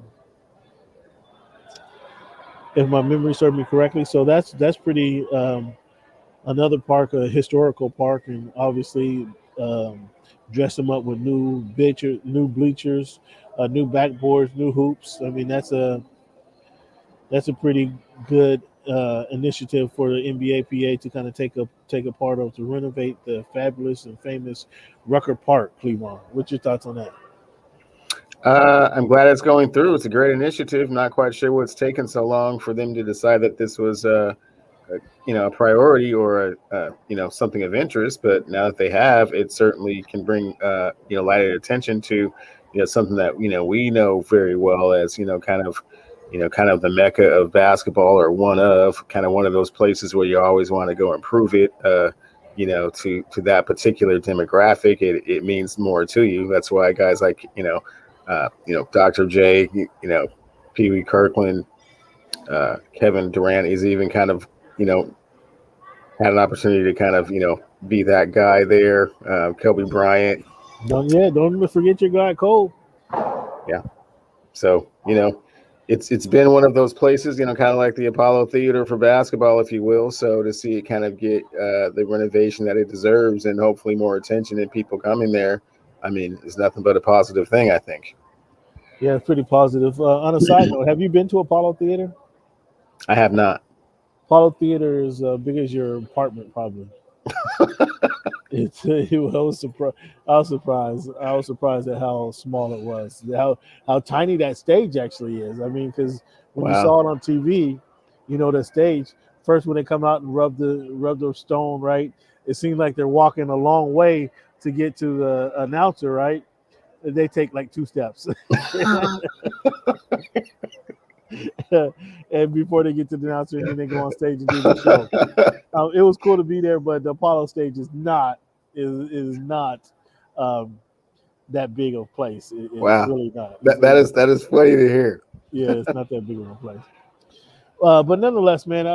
memory serves me correctly. So that's pretty another park, a historical park, and obviously dress them up with new bleachers, new backboards, new hoops. I mean, that's a pretty good initiative for the NBA PA to kind of take a part of to renovate the fabulous and famous Rucker Park, Cleveland. What's your thoughts on that? I'm glad it's going through. It's a great initiative. Not quite sure what's taken so long for them to decide that this was a priority or something of interest. But now that they have, it certainly can bring lighted attention to something that we know very well as kind of the mecca of basketball, or one of those places where you always want to go improve it. To that particular demographic, it means more to you. That's why guys like Dr. J, Pee Wee Kirkland, Kevin Durant is even kind of had an opportunity to kind of be that guy there. Kobe Bryant. Don't forget your guy Cole. Yeah. So it's been one of those places, kind of like the Apollo Theater for basketball, if you will. So to see it kind of get the renovation that it deserves, and hopefully more attention and people coming there, I mean, it's nothing but a positive thing, I think. Yeah, it's pretty positive. On a side note, have you been to Apollo Theater? I have not. Apollo Theater is big as your apartment, probably. I was surprised. I was surprised at how small it was. How tiny that stage actually is. I mean, because when you saw it on TV, the stage first when they come out and rub the stone, right? It seems like they're walking a long way to get to the announcer, right? They take like 2 steps. And before they get to the announcer, and then they go on stage and do the show. It was cool to be there, but the Apollo stage is not that big of a place. It's really not. That is funny to hear. Yeah, it's not that big of a place. But nonetheless, man,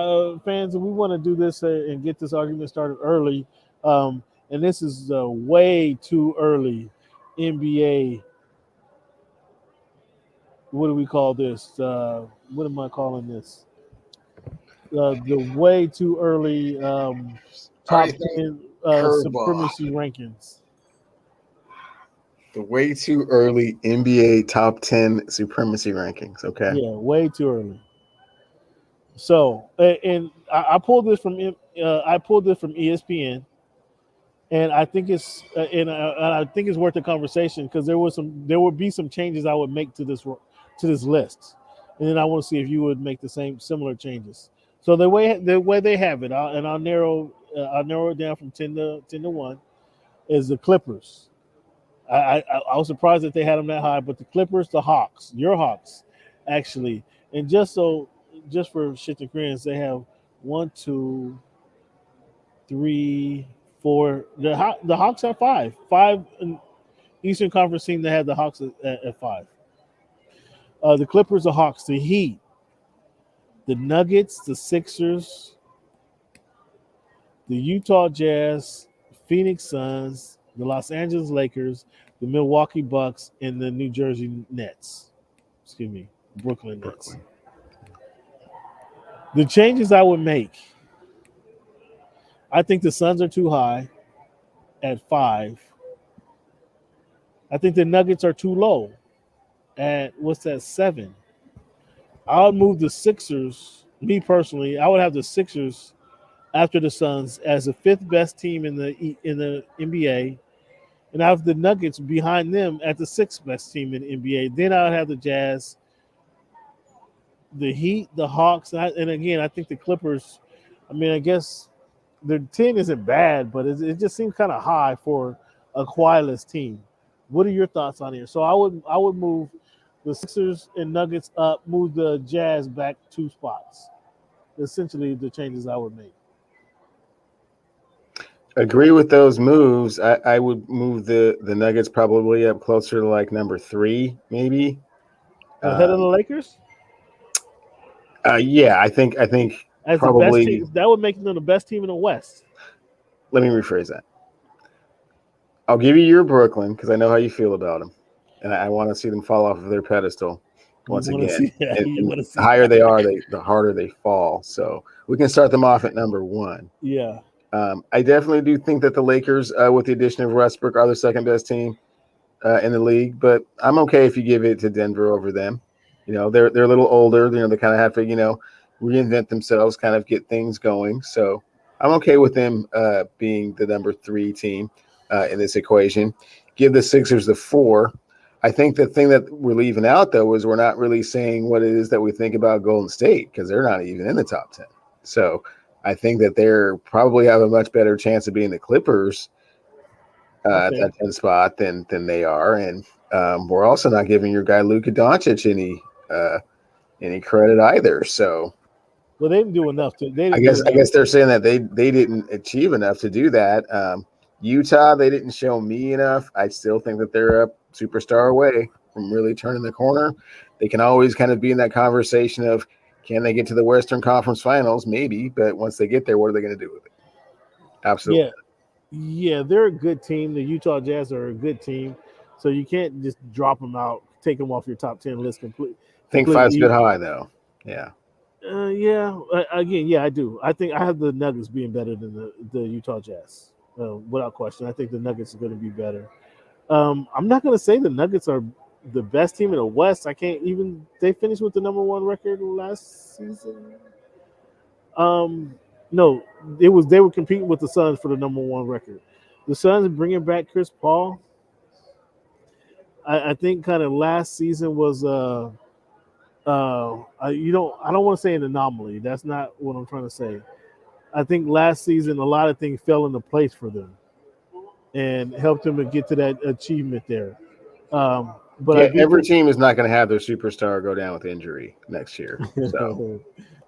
fans, we want to do this and get this argument started early. And this is way too early. NBA. What do we call this? What am I calling this? The way too early top 10 supremacy rankings. The way too early NBA top 10 supremacy rankings. Okay. Yeah, way too early. So, and I pulled this from ESPN, and I think it's I think it's worth a conversation, because there would be some changes I would make to this list, and then I want to see if you would make the similar changes. So the way they have it, I'll narrow it down from 10 to 1, is the Clippers. I was surprised that they had them that high, but the Clippers, the Hawks, your Hawks, actually, and just for shits and grins, they have 1, 2, 3, 4. The Hawks have 5. 5 in Eastern Conference team that had the Hawks at 5. The Clippers, the Hawks, the Heat, the Nuggets, the Sixers, the Utah Jazz, Phoenix Suns, the Los Angeles Lakers, the Milwaukee Bucks, and the New Jersey Nets. Excuse me, Brooklyn Nets. Brooklyn. The changes I would make. I think the Suns are too high at 5. I think the Nuggets are too low at what's that 7. I would move the Sixers. Me personally, I would have the Sixers after the Suns as the 5th best team in the NBA, and I have the Nuggets behind them at the 6th best team in the NBA. Then I would have the Jazz, the Heat, the Hawks, and again, I think the Clippers. I mean, I guess the 10 isn't bad, but it just seems kind of high for a quietless team. What are your thoughts on here? So I would move the Sixers and Nuggets up, move the Jazz back 2 spots. Essentially, the changes I would make. Agree with those moves. I would move the Nuggets probably up closer to like number 3, maybe. Ahead of the Lakers? Yeah, I think As the best probably. team, that would make them the best team in the West. Let me rephrase that. I'll give you your Brooklyn because I know how you feel about them, and I want to see them fall off of their pedestal once You want to again. see that? You And want to see the higher that. they are, the harder they fall. So we can start them off at number 1. Yeah. I definitely do think that the Lakers, with the addition of Westbrook, are the 2nd best team in the league. But I'm okay if you give it to Denver over them. You know, they're a little older. You know, they kind of have to reinvent themselves, kind of get things going. So I'm okay with them being the number 3 team in this equation. Give the Sixers the 4. I think the thing that we're leaving out, though, is we're not really saying what it is that we think about Golden State because they're not even in the top 10. So I think that they're probably have a much better chance of being the Clippers at that 10 spot than they are. And we're also not giving your guy Luka Doncic any credit either. So Well, they didn't do enough to. They I didn't do enough. guess they're saying that they didn't achieve enough to do that. Utah, they didn't show me enough. I still think that they're a superstar away from really turning the corner. They can always kind of be in that conversation of can they get to the Western Conference Finals? Maybe, but once they get there, what are they going to do with it? Absolutely. Yeah, they're a good team. The Utah Jazz are a good team, so you can't just drop them out, take them off your top 10 list completely. I think 5's a bit high, though. Yeah. Again, I do. I think I have the Nuggets being better than the Utah Jazz, without question. I think the Nuggets are going to be better. I'm not going to say the Nuggets are the best team in the West. I can't even. They finished with the number 1 record last season. No, they were competing with the Suns for the number 1 record. The Suns bringing back Chris Paul. I think kind of last season was I don't want to say an anomaly. That's not what I'm trying to say. I think last season a lot of things fell into place for them and helped them to get to that achievement there. But every team is not going to have their superstar go down with injury next year. So.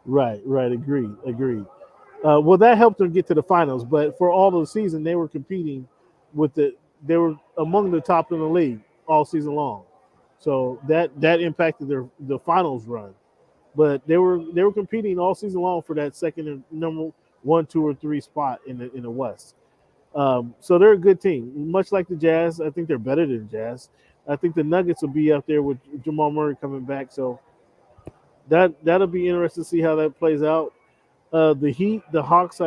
Right. Agreed. Well, that helped them get to the finals. But for all of the season, they were competing they were among the top in the league all season long. So that impacted the finals run. But they were competing all season long for that second and number 1, 2, or 3 spot in the West. So they're a good team. Much like the Jazz, I think they're better than the Jazz. I think the Nuggets will be up there with Jamal Murray coming back. So that'll be interesting to see how that plays out. The Heat, the Hawks,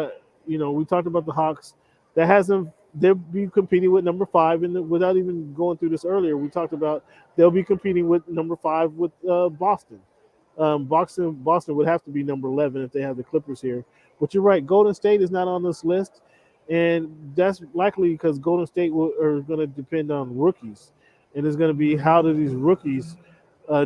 we talked about the Hawks. That hasn't. They'll be competing with number 5, and without even going through this earlier, we talked about they'll be competing with number 5 with Boston. Boston would have to be number 11 if they have the Clippers here. But you're right, Golden State is not on this list, and that's likely because Golden State are going to depend on rookies, and it's going to be how do these rookies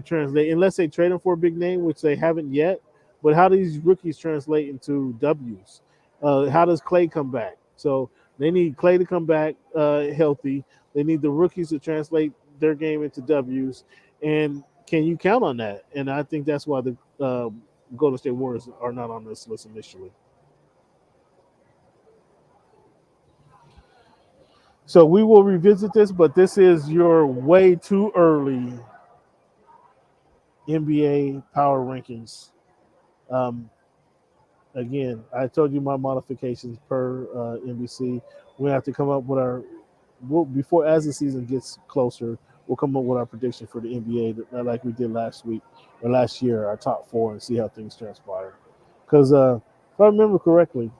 translate, unless they trade them for a big name, which they haven't yet. But how do these rookies translate into W's? How does Clay come back? So they need Clay to come back healthy. They need the rookies to translate their game into W's. And can you count on that? And I think that's why the Golden State Warriors are not on this list initially. So we will revisit this, but this is your way too early NBA power rankings. Again, I told you my modifications per NBC. We have to come up with before as the season gets closer. We'll come up with our prediction for the NBA, like we did last week or last year, our top four, and see how things transpire. Because if I remember correctly,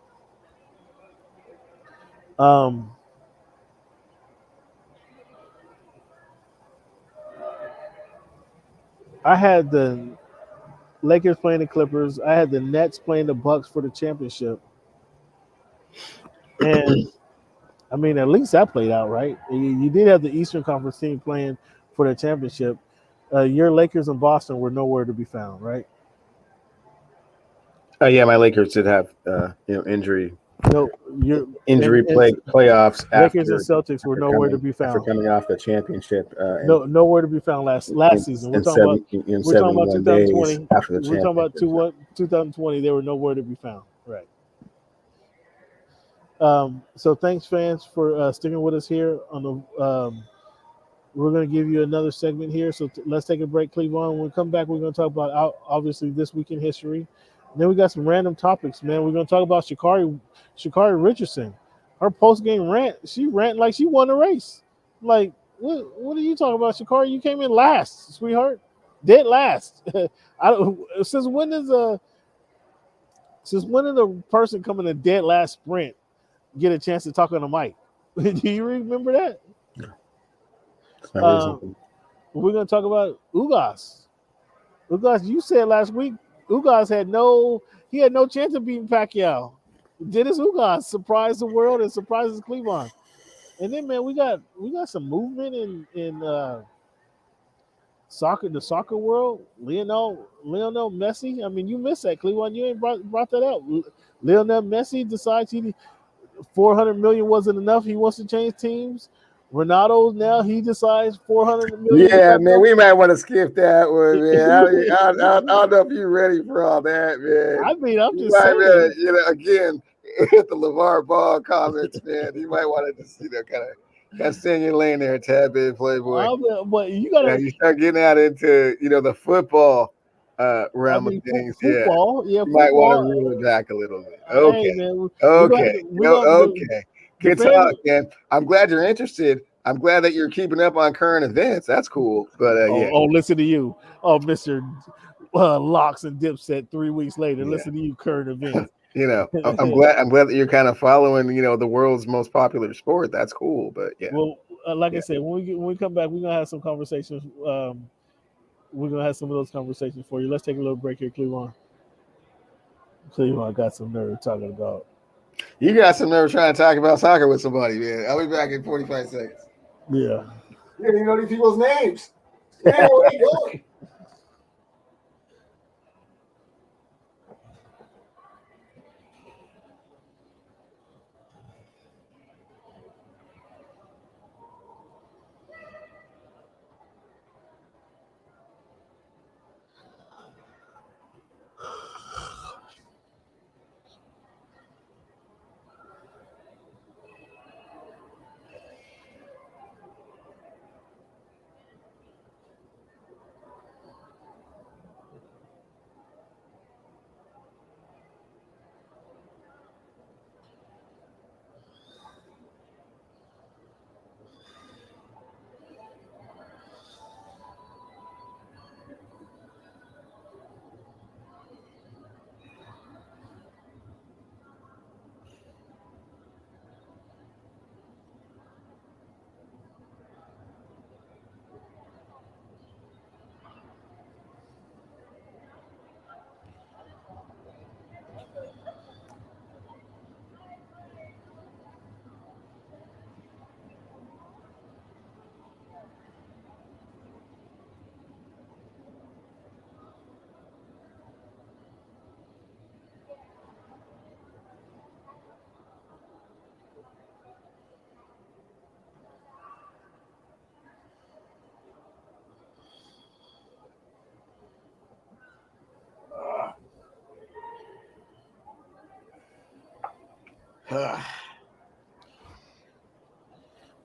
I had the Lakers playing the Clippers. I had the Nets playing the Bucks for the championship. And I mean, at least that played out right. You did have the Eastern Conference team playing for the championship. Your Lakers and Boston were nowhere to be found, right? Yeah, my Lakers did have injury. No, Playoffs. Lakers and Celtics were nowhere to be found after coming off the championship. Nowhere to be found last season. We're talking about 2020. After the we're talking about 2020. They were nowhere to be found. Right. So thanks, fans, for sticking with us here on the. We're going to give you another segment here. So let's take a break, Clevon. When we come back, we're going to talk about obviously this week in history. And then we got some random topics, man. We're going to talk about Sha'Carri Richardson. Her post-game rant, she ran like she won the race. Like, what are you talking about, Sha'Carri? You came in last, sweetheart. Dead last. Since when is a person coming in dead last sprint get a chance to talk on the mic? Do you remember that? We're going to talk about Ugas. Ugas, you said last week Ugas had no chance of beating Pacquiao. Dennis Ugas surprised the world and surprises Clevon. And then, man, we got some movement in soccer, the soccer world. Lionel Messi. I mean, you missed that, Clevon. You ain't brought that up. Lionel Messi decides $400 million wasn't enough. He wants to change teams. Ronaldo now he decides $400 million. Yeah, man, we might want to skip that one, man. I don't know if you're ready for all that, man. I mean, I'm just saying. Again, the LeVar Ball comments, man. You might want to just, kind of stay in your lane there, tad bit, Playboy. But you gotta. You start getting out into, the football realm of things. Football, you might want to reel it back a little bit. Okay, hey, man, okay. Good talk, man. I'm glad you're interested. I'm glad that you're keeping up on current events. That's cool. But listen to you. Oh, Mr. Locks and Dipset 3 weeks later. Yeah. Listen to you, current events. I'm glad that you're kind of following, the world's most popular sport. That's cool. But yeah. Well, I said, when we come back, we're gonna have some conversations. We're gonna have some of those conversations for you. Let's take a little break here, Clevon. I got some nerve talking about. You got some nerve trying to talk about soccer with somebody, man. I'll be back in 45 seconds. Yeah. You don't even know these people's names. Yeah, where they going?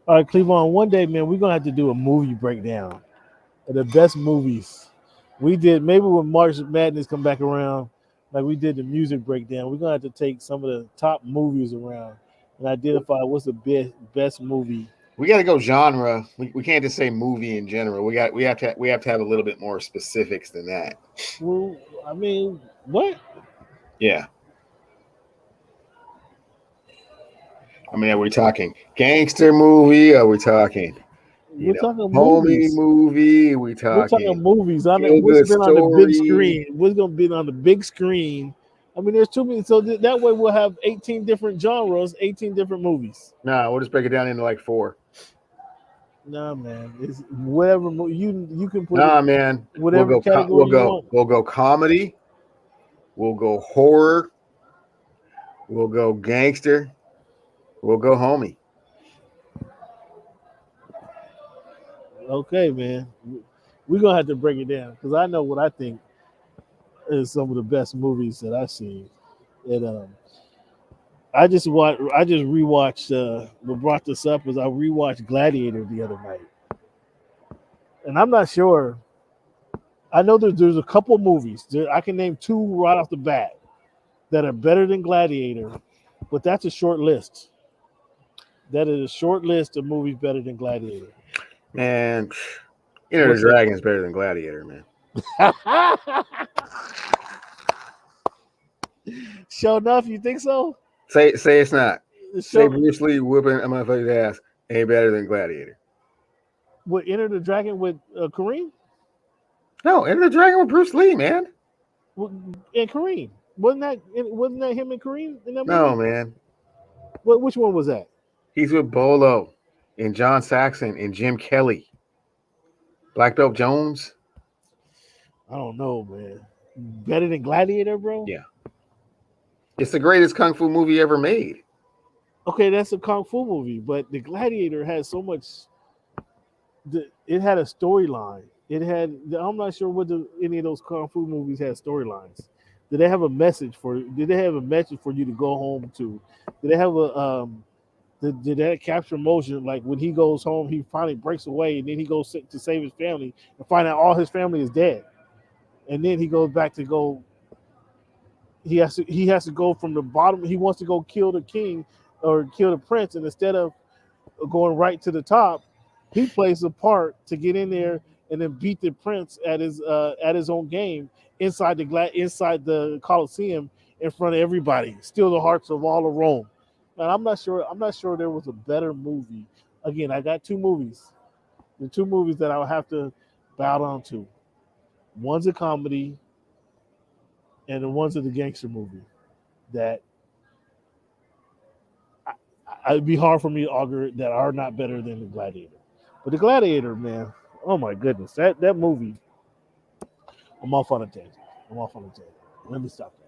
All right, Clevon, one day, man, we're going to have to do a movie breakdown of the best movies. We did, maybe when March Madness come back around, like we did the music breakdown. We're gonna have to take some of the top movies around and identify what's the best movie. We got to go genre. We can't just say movie in general. We have to have a little bit more specifics than that. Well, I mean, what? Yeah. I mean, are we talking gangster movie? Are we talking, We're talking homie movies. movie? Are we We're talking talking movies. feel What's good been on the big story? screen? What's gonna be on the big screen? I mean, there's too many. So that way we'll have 18 different genres, 18 different movies. Nah, we'll just break it down into like 4. Nah, man, it's whatever you can put Nah, it man. whatever category you want. We'll go comedy. We'll go horror. We'll go gangster. We'll go homie. Okay, man, we're gonna have to break it down because I know what I think is some of the best movies that I've seen. And I just rewatched. What brought this up was I rewatched Gladiator the other night, and I'm not sure. I know there's a couple movies. I can name 2 right off the bat that are better than Gladiator, but that's a short list. That is a short list of movies better than Gladiator. Man, Enter the Dragon is better than Gladiator, man. Sure enough, you think so? Say it's not. Say Bruce Lee whooping a motherfucker's ass ain't better than Gladiator. What, Enter the Dragon with Kareem? No, Enter the Dragon with Bruce Lee, man. And Kareem. Wasn't that him and Kareem in that movie? No, man. Which one was that? He's with Bolo and John Saxon and Jim Kelly. Black Belt Jones. I don't know, man. Better than Gladiator, bro? Yeah. It's the greatest kung fu movie ever made. Okay, that's a kung fu movie, but the Gladiator had so much. It had a storyline. It had. I'm not sure whether any of those kung fu movies had storylines. Did they have a message for? Did they have a message for you to go home to? Did they have a? Did that capture emotion? Like when he goes home, he finally breaks away, and then he goes to save his family, and find out all his family is dead, and then he goes back to go. He has to go from the bottom. He wants to go kill the king or kill the prince, and instead of going right to the top, he plays a part to get in there and then beat the prince at his own game inside the Colosseum in front of everybody, steal the hearts of all of Rome. And I'm not sure there was a better movie. Again, I got 2 movies. The 2 movies that I would have to bow down to. One's a comedy, and the one's of the gangster movie. That it'd be hard for me to argue that are not better than the Gladiator. But the Gladiator, man, oh my goodness, that movie. I'm off on a tangent. Let me stop that.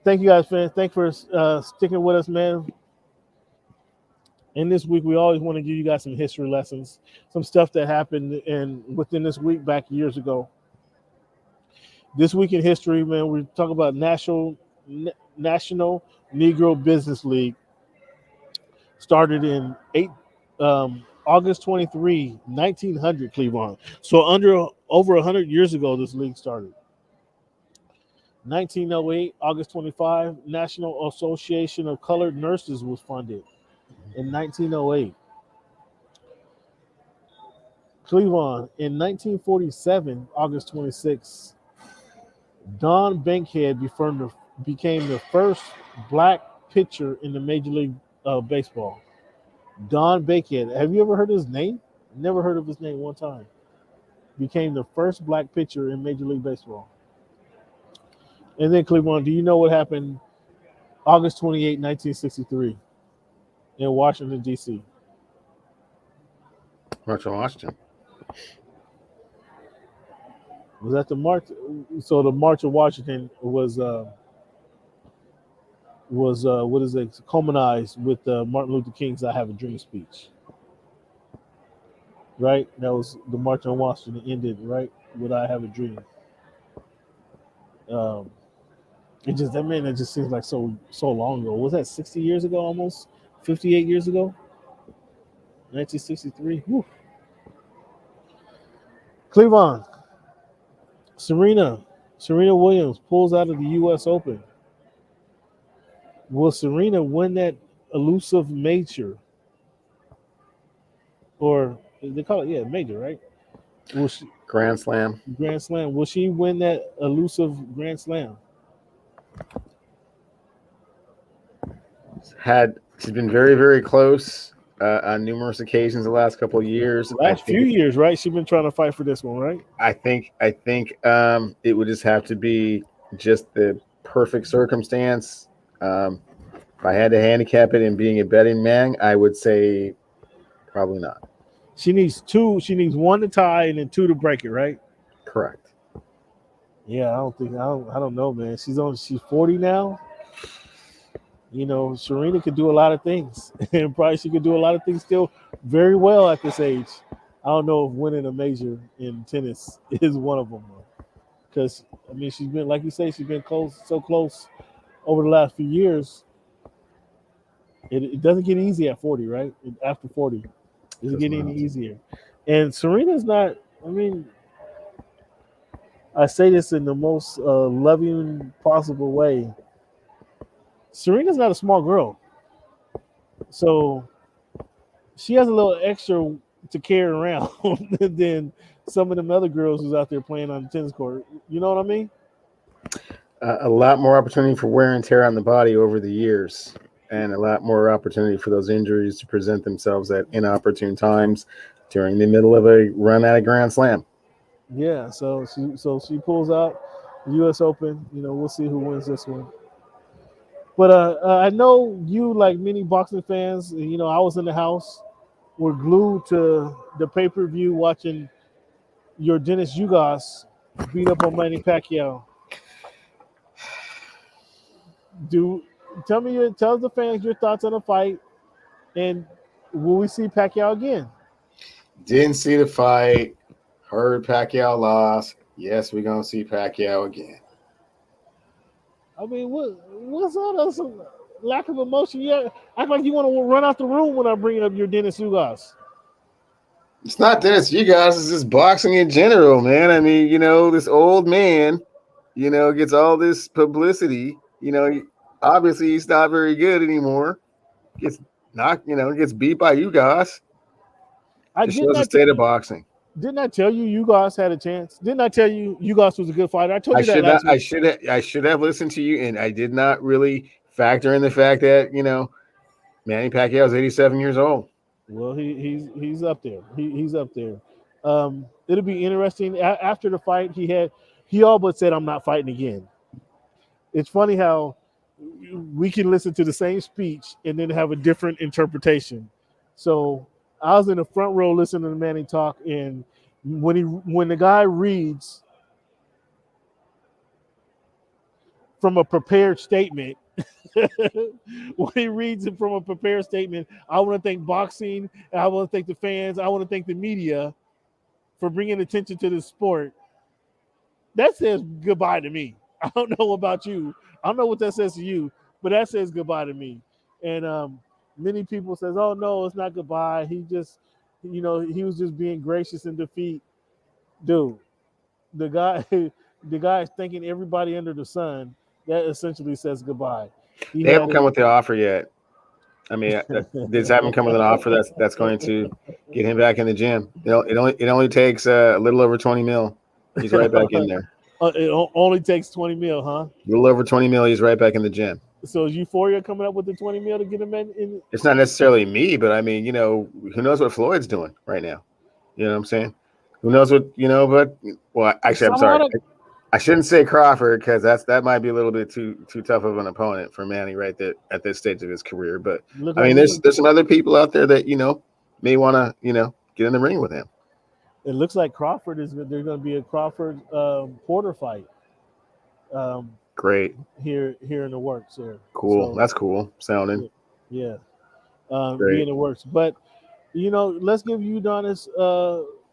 Thank you guys, fans. Thanks for sticking with us, man. And this week, we always want to give you guys some history lessons, some stuff that happened within this week back years ago. This week in history, man, we talk about National Negro Business League. Started in August 23, 1900, Cleveland. So over 100 years ago, this league started. 1908, August 25, National Association of Colored Nurses was funded in 1908. Cleveland, in 1947, August 26, Don Bankhead became the first black pitcher in the Major League Baseball. Don Bankhead. Have you ever heard his name? Never heard of his name one time. Became the first black pitcher in Major League Baseball. And then Cleveland, do you know what happened August 28, 1963 in Washington, D.C.? March on Washington. Was that the March? So the March of Washington was what is it, culminized with Martin Luther King's "I Have a Dream" speech. Right? That was the March on Washington ended, right, with "I Have a Dream." It just seems like so long ago. Was that 60 years ago almost? 58 years ago? 1963. Whew. Cleveland. Serena Serena Williams pulls out of the U.S. Open. Will Serena win that elusive major, or they call it major, right? Will she, Grand Slam. Grand Slam? Will she win that elusive Grand Slam? She's been very, very close on numerous occasions the last couple of years. Last few years, right? She's been trying to fight for this one, right? I think it would just have to be just the perfect circumstance. If I had to handicap it in being a betting man, I would say probably not. She needs two. She needs one to tie and then two to break it, right? Correct. Yeah, I don't know, man. She's 40 now. Serena could do a lot of things, and probably she could do a lot of things still very well at this age. I don't know if winning a major in tennis is one of them, because she's been, like you say, she's been so close over the last few years. It doesn't get easy at 40, right? After 40, it doesn't get any easier. And Serena's not. I say this in the most loving possible way. Serena's not a small girl, so she has a little extra to carry around than some of them other girls who's out there playing on the tennis court. You know what I mean? A lot more opportunity for wear and tear on the body over the years, and a lot more opportunity for those injuries to present themselves at inopportune times during the middle of a run at a Grand Slam. Yeah, so she pulls out the U.S. Open. We'll see who wins this one. But I know you, like many boxing fans, I was in the house. We're glued to the pay-per-view watching your Dennis Ugas beat up on Manny Pacquiao. Tell the fans your thoughts on the fight, and will we see Pacquiao again? Didn't see the fight. Heard Pacquiao lost. Yes, we're gonna see Pacquiao again. What's all this lack of emotion? Yeah, act like you want to run out the room when I bring up your Dennis Ugas. It's not Dennis Ugas. It's just boxing in general, man. This old man, gets all this publicity. Obviously he's not very good anymore. Gets knocked, gets beat by Ugas. It shows the state of boxing. Didn't I tell you Ugas had a chance? Didn't I tell you Ugas was a good fighter? I told you that last week. I should have listened to you, and I did not really factor in the fact that Manny Pacquiao is 87 years old. Well, he's up there. He's up there. It'll be interesting. After the fight, he all but said, "I'm not fighting again." It's funny how we can listen to the same speech and then have a different interpretation. So I was in the front row listening to Manny talk, and when the guy reads from a prepared statement, when he reads it from a prepared statement, I want to thank boxing, and I want to thank the fans, I want to thank the media for bringing attention to this sport. That says goodbye to me. I don't know about you. I don't know what that says to you, but that says goodbye to me. And many people says, "Oh no, it's not goodbye. He just, he was just being gracious in defeat." Dude, the guy is thanking everybody under the sun. That essentially says goodbye. They haven't come with the offer yet. They just haven't come with an offer that's going to get him back in the gym. It only takes a little over 20 mil. He's right back in there. It only takes 20 mil, huh? A little over 20 mil. He's right back in the gym. So is Euphoria coming up with the 20 mil to get him in? It's not necessarily me, but who knows what Floyd's doing right now? You know what I'm saying? Who knows what, actually, I'm sorry. I shouldn't say Crawford because that might be a little bit too tough of an opponent for Manny right there at this stage of his career. But there's some other people out there that may want to get in the ring with him. It looks like there's going to be a Crawford Porter fight. Great. Here in the works there. Cool. So, that's cool sounding. Yeah. Be in the works, but let's give Udonis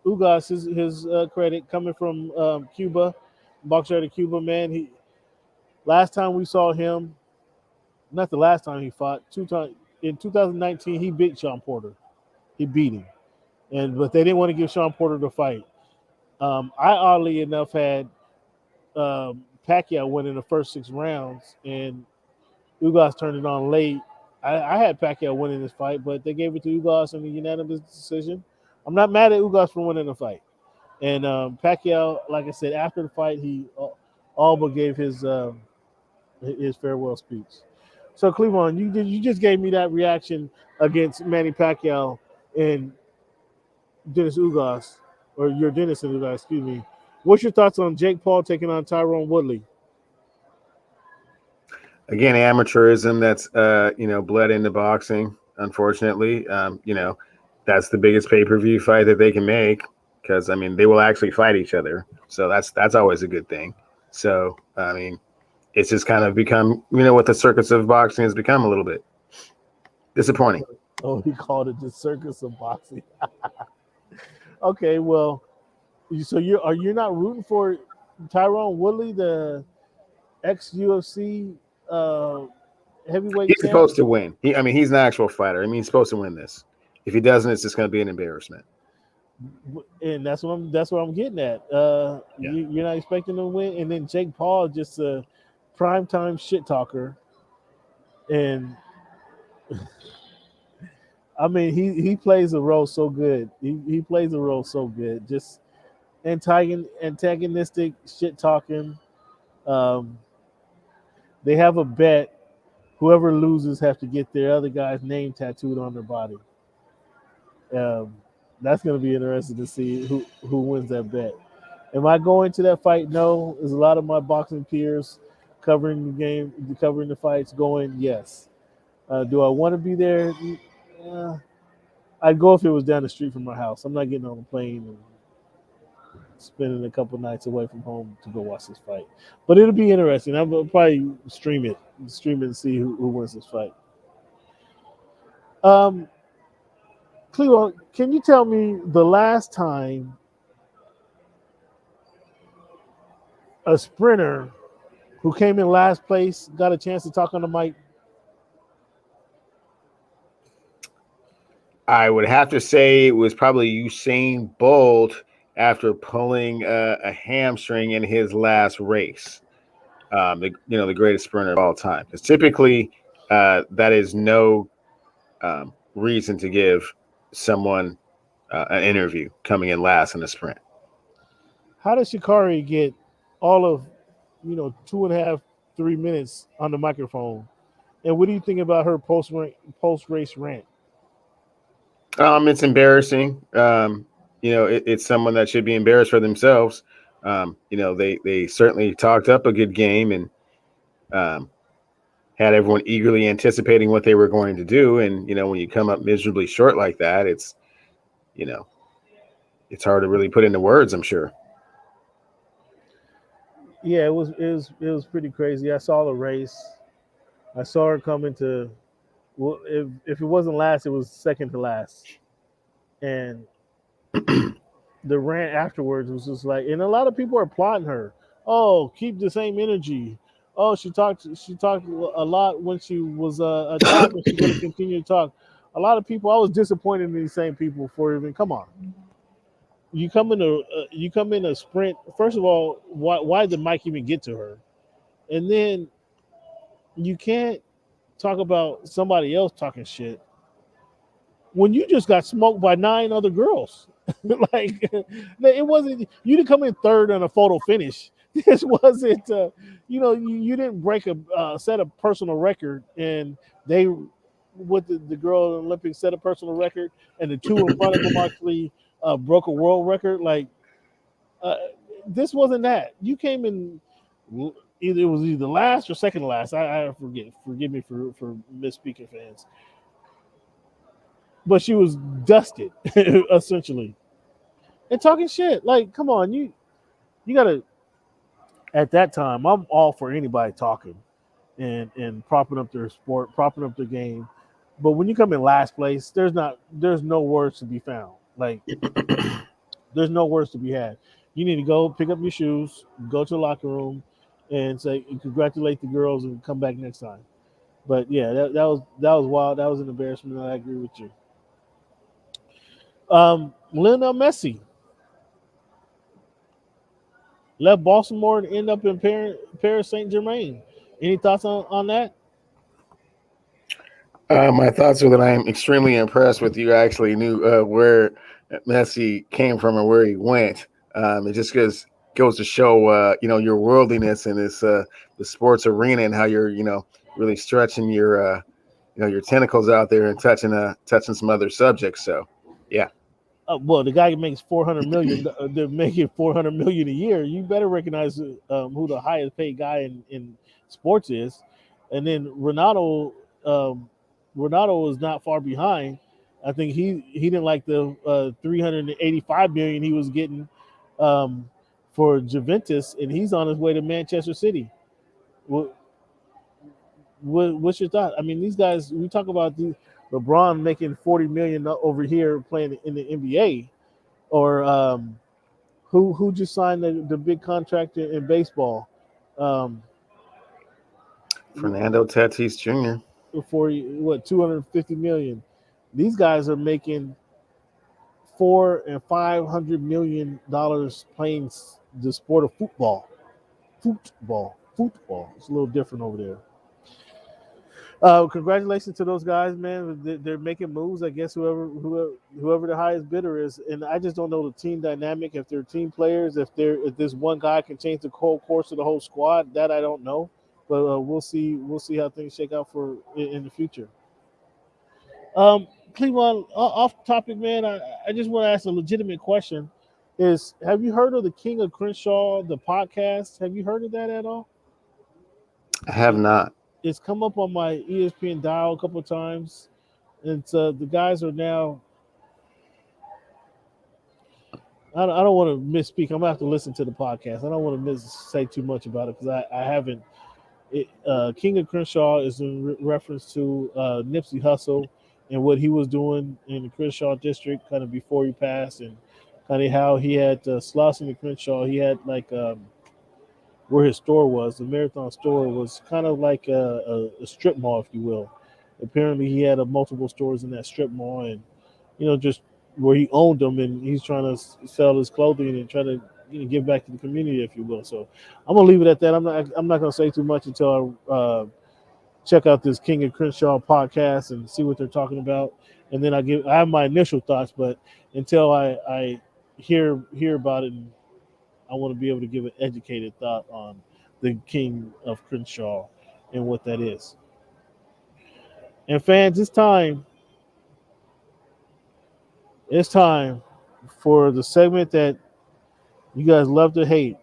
Ugas his credit coming from Cuba. Boxer out of Cuba, man. Last time we saw him, not the last time he fought, in 2019, he beat Sean Porter. He beat him, but they didn't want to give Sean Porter the fight. I oddly enough had Pacquiao went in the first 6 rounds, and Ugas turned it on late. I had Pacquiao winning this fight, but they gave it to Ugas in a unanimous decision. I'm not mad at Ugas for winning the fight. And Pacquiao, like I said, after the fight, he all but gave his farewell speech. So Clevon, you just gave me that reaction against Manny Pacquiao and Dennis Ugas, or your Dennis and Ugas, excuse me. What's your thoughts on Jake Paul taking on Tyrone Woodley? Again, amateurism that's bled into boxing. Unfortunately, that's the biggest pay-per-view fight that they can make because they will actually fight each other. So that's always a good thing. So it's just kind of become what the circus of boxing has become a little bit disappointing. Oh, he called it the circus of boxing. Okay, well, so you're not rooting for Tyrone Woodley, the ex UFC heavyweight He's champ? supposed to win. He's an actual fighter. He's supposed to win this. If he doesn't, it's just going to be an embarrassment. And that's what I'm getting at. You're not expecting him to win, and then Jake Paul just a primetime shit talker, and he plays a role so good. He plays a role so good. Just antagonistic shit talking. Um, they have a bet. Whoever loses have to get their other guy's name tattooed on their body. Um, that's going to be interesting to see who wins that bet. Am I going to that fight? No. There's a lot of my boxing peers covering the game, covering the fights, going yes. Do I want to be there? I'd go if it was down the street from my house. I'm not getting on a plane and spending a couple nights away from home to go watch this fight. But it'll be interesting. I'll probably stream it and see who wins this fight. Cleo, can you tell me the last time a sprinter who came in last place got a chance to talk on the mic? I would have to say it was probably Usain Bolt after pulling a hamstring in his last race. The greatest sprinter of all time. Because typically, that is no reason to give someone an interview coming in last in a sprint. How does Shikari get all of 2.5, 3 minutes on the microphone? And what do you think about her post race rant? It's embarrassing. It's someone that should be embarrassed for themselves. They certainly talked up a good game and had everyone eagerly anticipating what they were going to do. And, when you come up miserably short like that, it's hard to really put into words, I'm sure. Yeah, it was pretty crazy. I saw the race. I saw her coming to, well, if it wasn't last, it was second to last. And the rant afterwards was just like, and a lot of people are applauding her. Oh, keep the same energy. Oh, she talked a lot when she was attacked, and she's going to continue to talk. A lot of people, I was disappointed in these same people for even come on. You come in a sprint. First of all, why did Mike even get to her? And then you can't talk about somebody else talking shit when you just got smoked by 9 other girls. Like it wasn't, you didn't come in third on a photo finish. This wasn't you didn't break a set a personal record, and they with the girl in the Olympics set a personal record, and the two in front of them actually broke a world record. Like this wasn't that. You came in it was either last or second to last. I forget. Forgive me for misspeaking, fans. But she was dusted essentially, and talking shit. Like, come on, you gotta. At that time, I'm all for anybody talking and propping up their sport, propping up their game. But when you come in last place, there's no words to be found. Like, there's no words to be had. You need to go pick up your shoes, go to the locker room, and say congratulate the girls and come back next time. But yeah, that was wild. That was an embarrassment. I agree with you. Lionel Messi. left Baltimore and end up in Paris Saint Germain. Any thoughts on that? My thoughts are that I am extremely impressed with you actually knew where Messi came from and where he went. It just goes to show, your worldliness in this the sports arena and how you're, really stretching your tentacles out there and touching some other subjects. So, yeah. Well, the guy who makes 400 million, they're making 400 million a year. You better recognize who the highest paid guy in sports is, and then Ronaldo is not far behind. I think he didn't like the 385 million he was getting um, for Juventus, and he's on his way to Manchester City. What, what's your thought? I mean, these guys. We talk about LeBron making 40 million over here playing in the NBA, or who just signed the big contract in baseball Fernando Tatis Jr. for what 250 million. These guys are making $400 and $500 million playing the sport of football. Football. It's a little different over there. Congratulations to those guys, man. They're making moves. I guess whoever the highest bidder is, and I just don't know the team dynamic. If they're team players, if this one guy can change the whole course of the whole squad, that I don't know. But we'll see. We'll see how things shake out for in the future. Clevon, off topic, man. I just want to ask a legitimate question. Have you heard of the King of Crenshaw, the podcast? Have you heard of that at all? I have not. It's come up on my ESPN dial a couple of times. And the guys are now. I don't want to misspeak. I'm gonna have to listen to the podcast. I don't want to say too much about it because I haven't. King of Crenshaw is in reference to Nipsey Hussle and what he was doing in the Crenshaw district, kind of before he passed, and kind of how he had Slauson and Crenshaw. He had like. Where his store was, the Marathon store was kind of like a strip mall, if you will. Apparently, he had multiple stores in that strip mall, and just where he owned them, and he's trying to sell his clothing and trying to give back to the community, if you will. So I'm gonna leave it at that. I'm not gonna say too much until I check out this King of Crenshaw podcast and see what they're talking about, and then I have my initial thoughts, but until I hear about it. I want to be able to give an educated thought on the King of Crenshaw and what that is. And fans, it's time. It's time for the segment that you guys love to hate.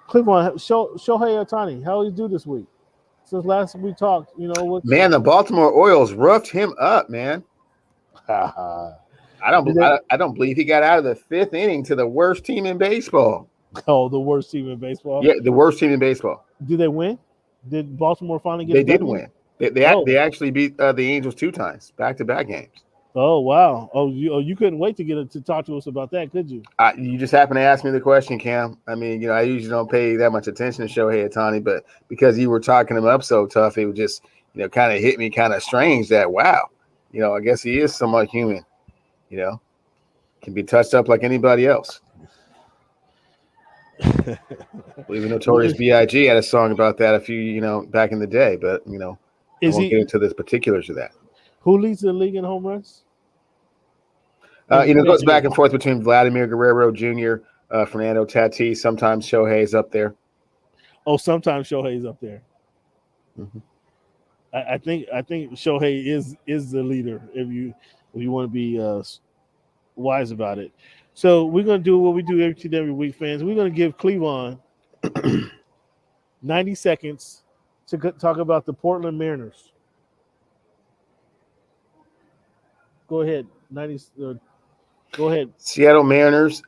Clevon, Shohei Ohtani, how did he do this week? Since last we talked, Man, the Baltimore Orioles roughed him up, man. I don't believe he got out of the fifth inning to the worst team in baseball. Oh, the worst team in baseball? Yeah, the worst team in baseball. Did they win? Did Baltimore finally get? They did win. They actually beat the Angels 2 times, back-to-back games. Oh wow! You couldn't wait to talk to us about that, could you? You just happened to ask me the question, Cam. I mean, I usually don't pay that much attention to Shohei Ohtani, but because you were talking him up so tough, it would just kind of hit me kind of strange that I guess he is somewhat human. Can be touched up like anybody else. I believe the Notorious B.I.G. had a song about that a few, back in the day, but I won't get into the particulars of that. Who leads the league in home runs? It goes back and forth between Vladimir Guerrero Jr., Fernando Tatis. Sometimes Shohei's up there. Oh, sometimes Shohei's up there. Mm-hmm. I think Shohei is the leader if you want to be wise about it. So we're going to do what we do every week, fans. We're going to give Clevon 90 seconds to talk about the Portland Mariners. Go ahead. Go ahead. Seattle Mariners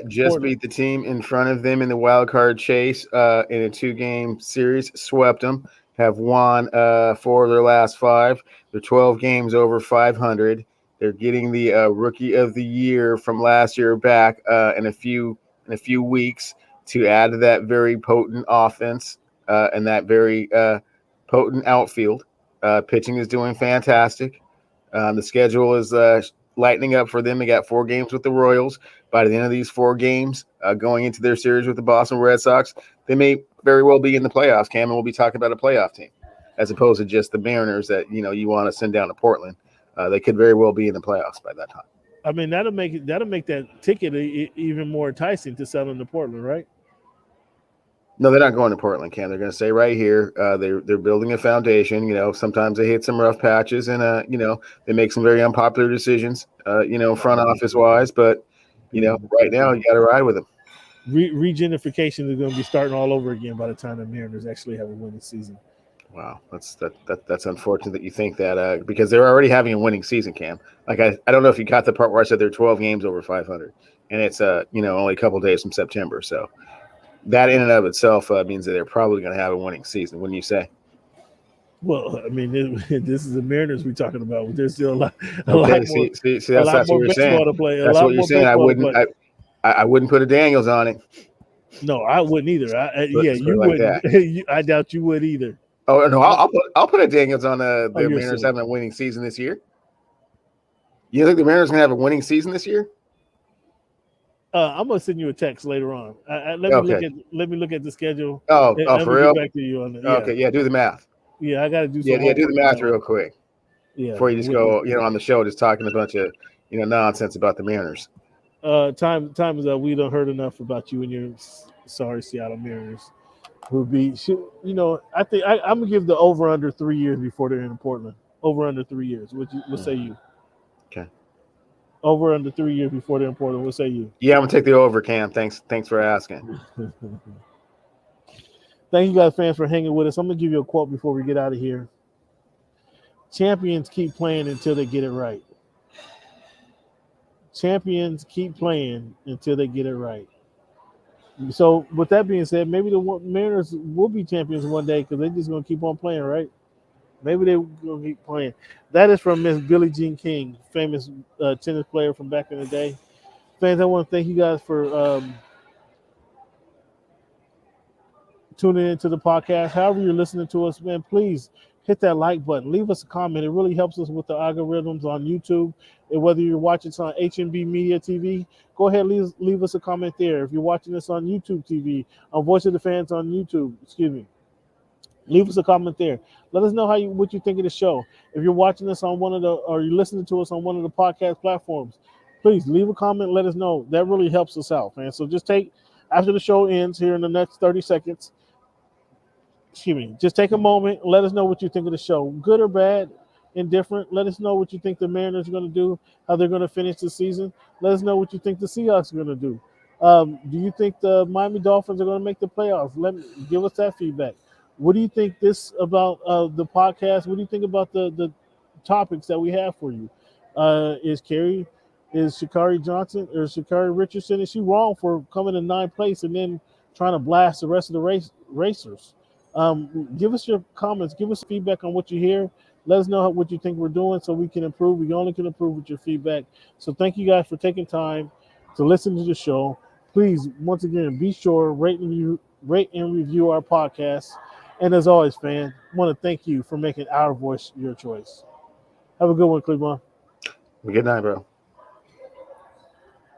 just beat the team in front of them in the wild card chase in a 2-game series. Swept them. Have won 4 of their last 5. They're 12 games over 500. They're getting the Rookie of the Year from last year back in a few weeks to add to that very potent offense and that very potent outfield. Pitching is doing fantastic. The schedule is lightening up for them. They got 4 games with the Royals. By the end of these 4 games, going into their series with the Boston Red Sox, they may very well be in the playoffs. Cam, and we'll be talking about a playoff team as opposed to just the Mariners that you want to send down to Portland. They could very well be in the playoffs by that time. I mean, that'll make that ticket even more enticing to sell into Portland, right? No, they're not going to Portland, Cam. They're going to stay right here. They're building a foundation. Sometimes they hit some rough patches, and they make some very unpopular decisions. Front office wise, but right now you got to ride with them. Regenification is going to be starting all over again by the time the Mariners actually have a winning season. Wow, that's unfortunate that you think that because they're already having a winning season, Cam. Like I don't know if you caught the part where I said they're 12 games over 500, and it's only a couple days from September, so. That in and of itself means that they're probably going to have a winning season, wouldn't you say? Well, I mean, this is the Mariners we're talking about. There's still a lot more baseball to play. That's what you're saying. I wouldn't put a Daniels on it. No, I wouldn't either. You wouldn't. I doubt you would either. Oh no, I'll put a Daniels on the Mariners having a winning season this year. You think the Mariners are going to have a winning season this year? I'm gonna send you a text later on. Let me look at the schedule. For real? Get back to you on it. Yeah. Okay, yeah, do the math. Yeah, I got to do. Do the math real quick. Yeah, before you just go, on the show, just talking a bunch of, nonsense about the Mariners. Time is up. We done heard enough about you and your sorry Seattle Mariners. I think I'm gonna give the over under 3 years before they're in Portland. Over under 3 years. What say you? Okay. Over under 3 years before they're in Portland. What say you? Yeah, I'm gonna take the over, Cam. Thanks for asking. Thank you guys, fans, for hanging with us. I'm gonna give you a quote before we get out of here. Champions keep playing until they get it right. Champions keep playing until they get it right. So, with that being said, maybe the Mariners will be champions one day because they're just gonna keep on playing, right? Maybe they're gonna keep playing. That is from Miss Billie Jean King, famous tennis player from back in the day. Fans, I want to thank you guys for tuning into the podcast. However you're listening to us, man, please hit that like button. Leave us a comment. It really helps us with the algorithms on YouTube. And whether you're watching us on HNB Media TV, go ahead and leave us a comment there. If you're watching us on YouTube TV, on Voice of the Fans on YouTube, leave us a comment there. Let us know what you think of the show. If you're watching us on or you're listening to us on one of the podcast platforms, please leave a comment. Let us know. That really helps us out, man. So just after the show ends here in the next 30 seconds, just take a moment. Let us know what you think of the show, good or bad, indifferent. Let us know what you think the Mariners are going to do, how they're going to finish the season. Let us know what you think the Seahawks are going to do. Do you think the Miami Dolphins are going to make the playoffs? Give us that feedback. What do you think about the podcast? What do you think about the topics that we have for you? Is Sha'Carri Johnson or Sha'Carri Richardson, is she wrong for coming in 9th place and then trying to blast the rest of the racers? Give us your comments. Give us feedback on what you hear. Let us know what you think we're doing so we can improve. We only can improve with your feedback. So thank you guys for taking time to listen to the show. Please, once again, be sure rate and review our podcast. And as always, fan, I want to thank you for making our voice your choice. Have a good one, Cleveland. Good night, bro.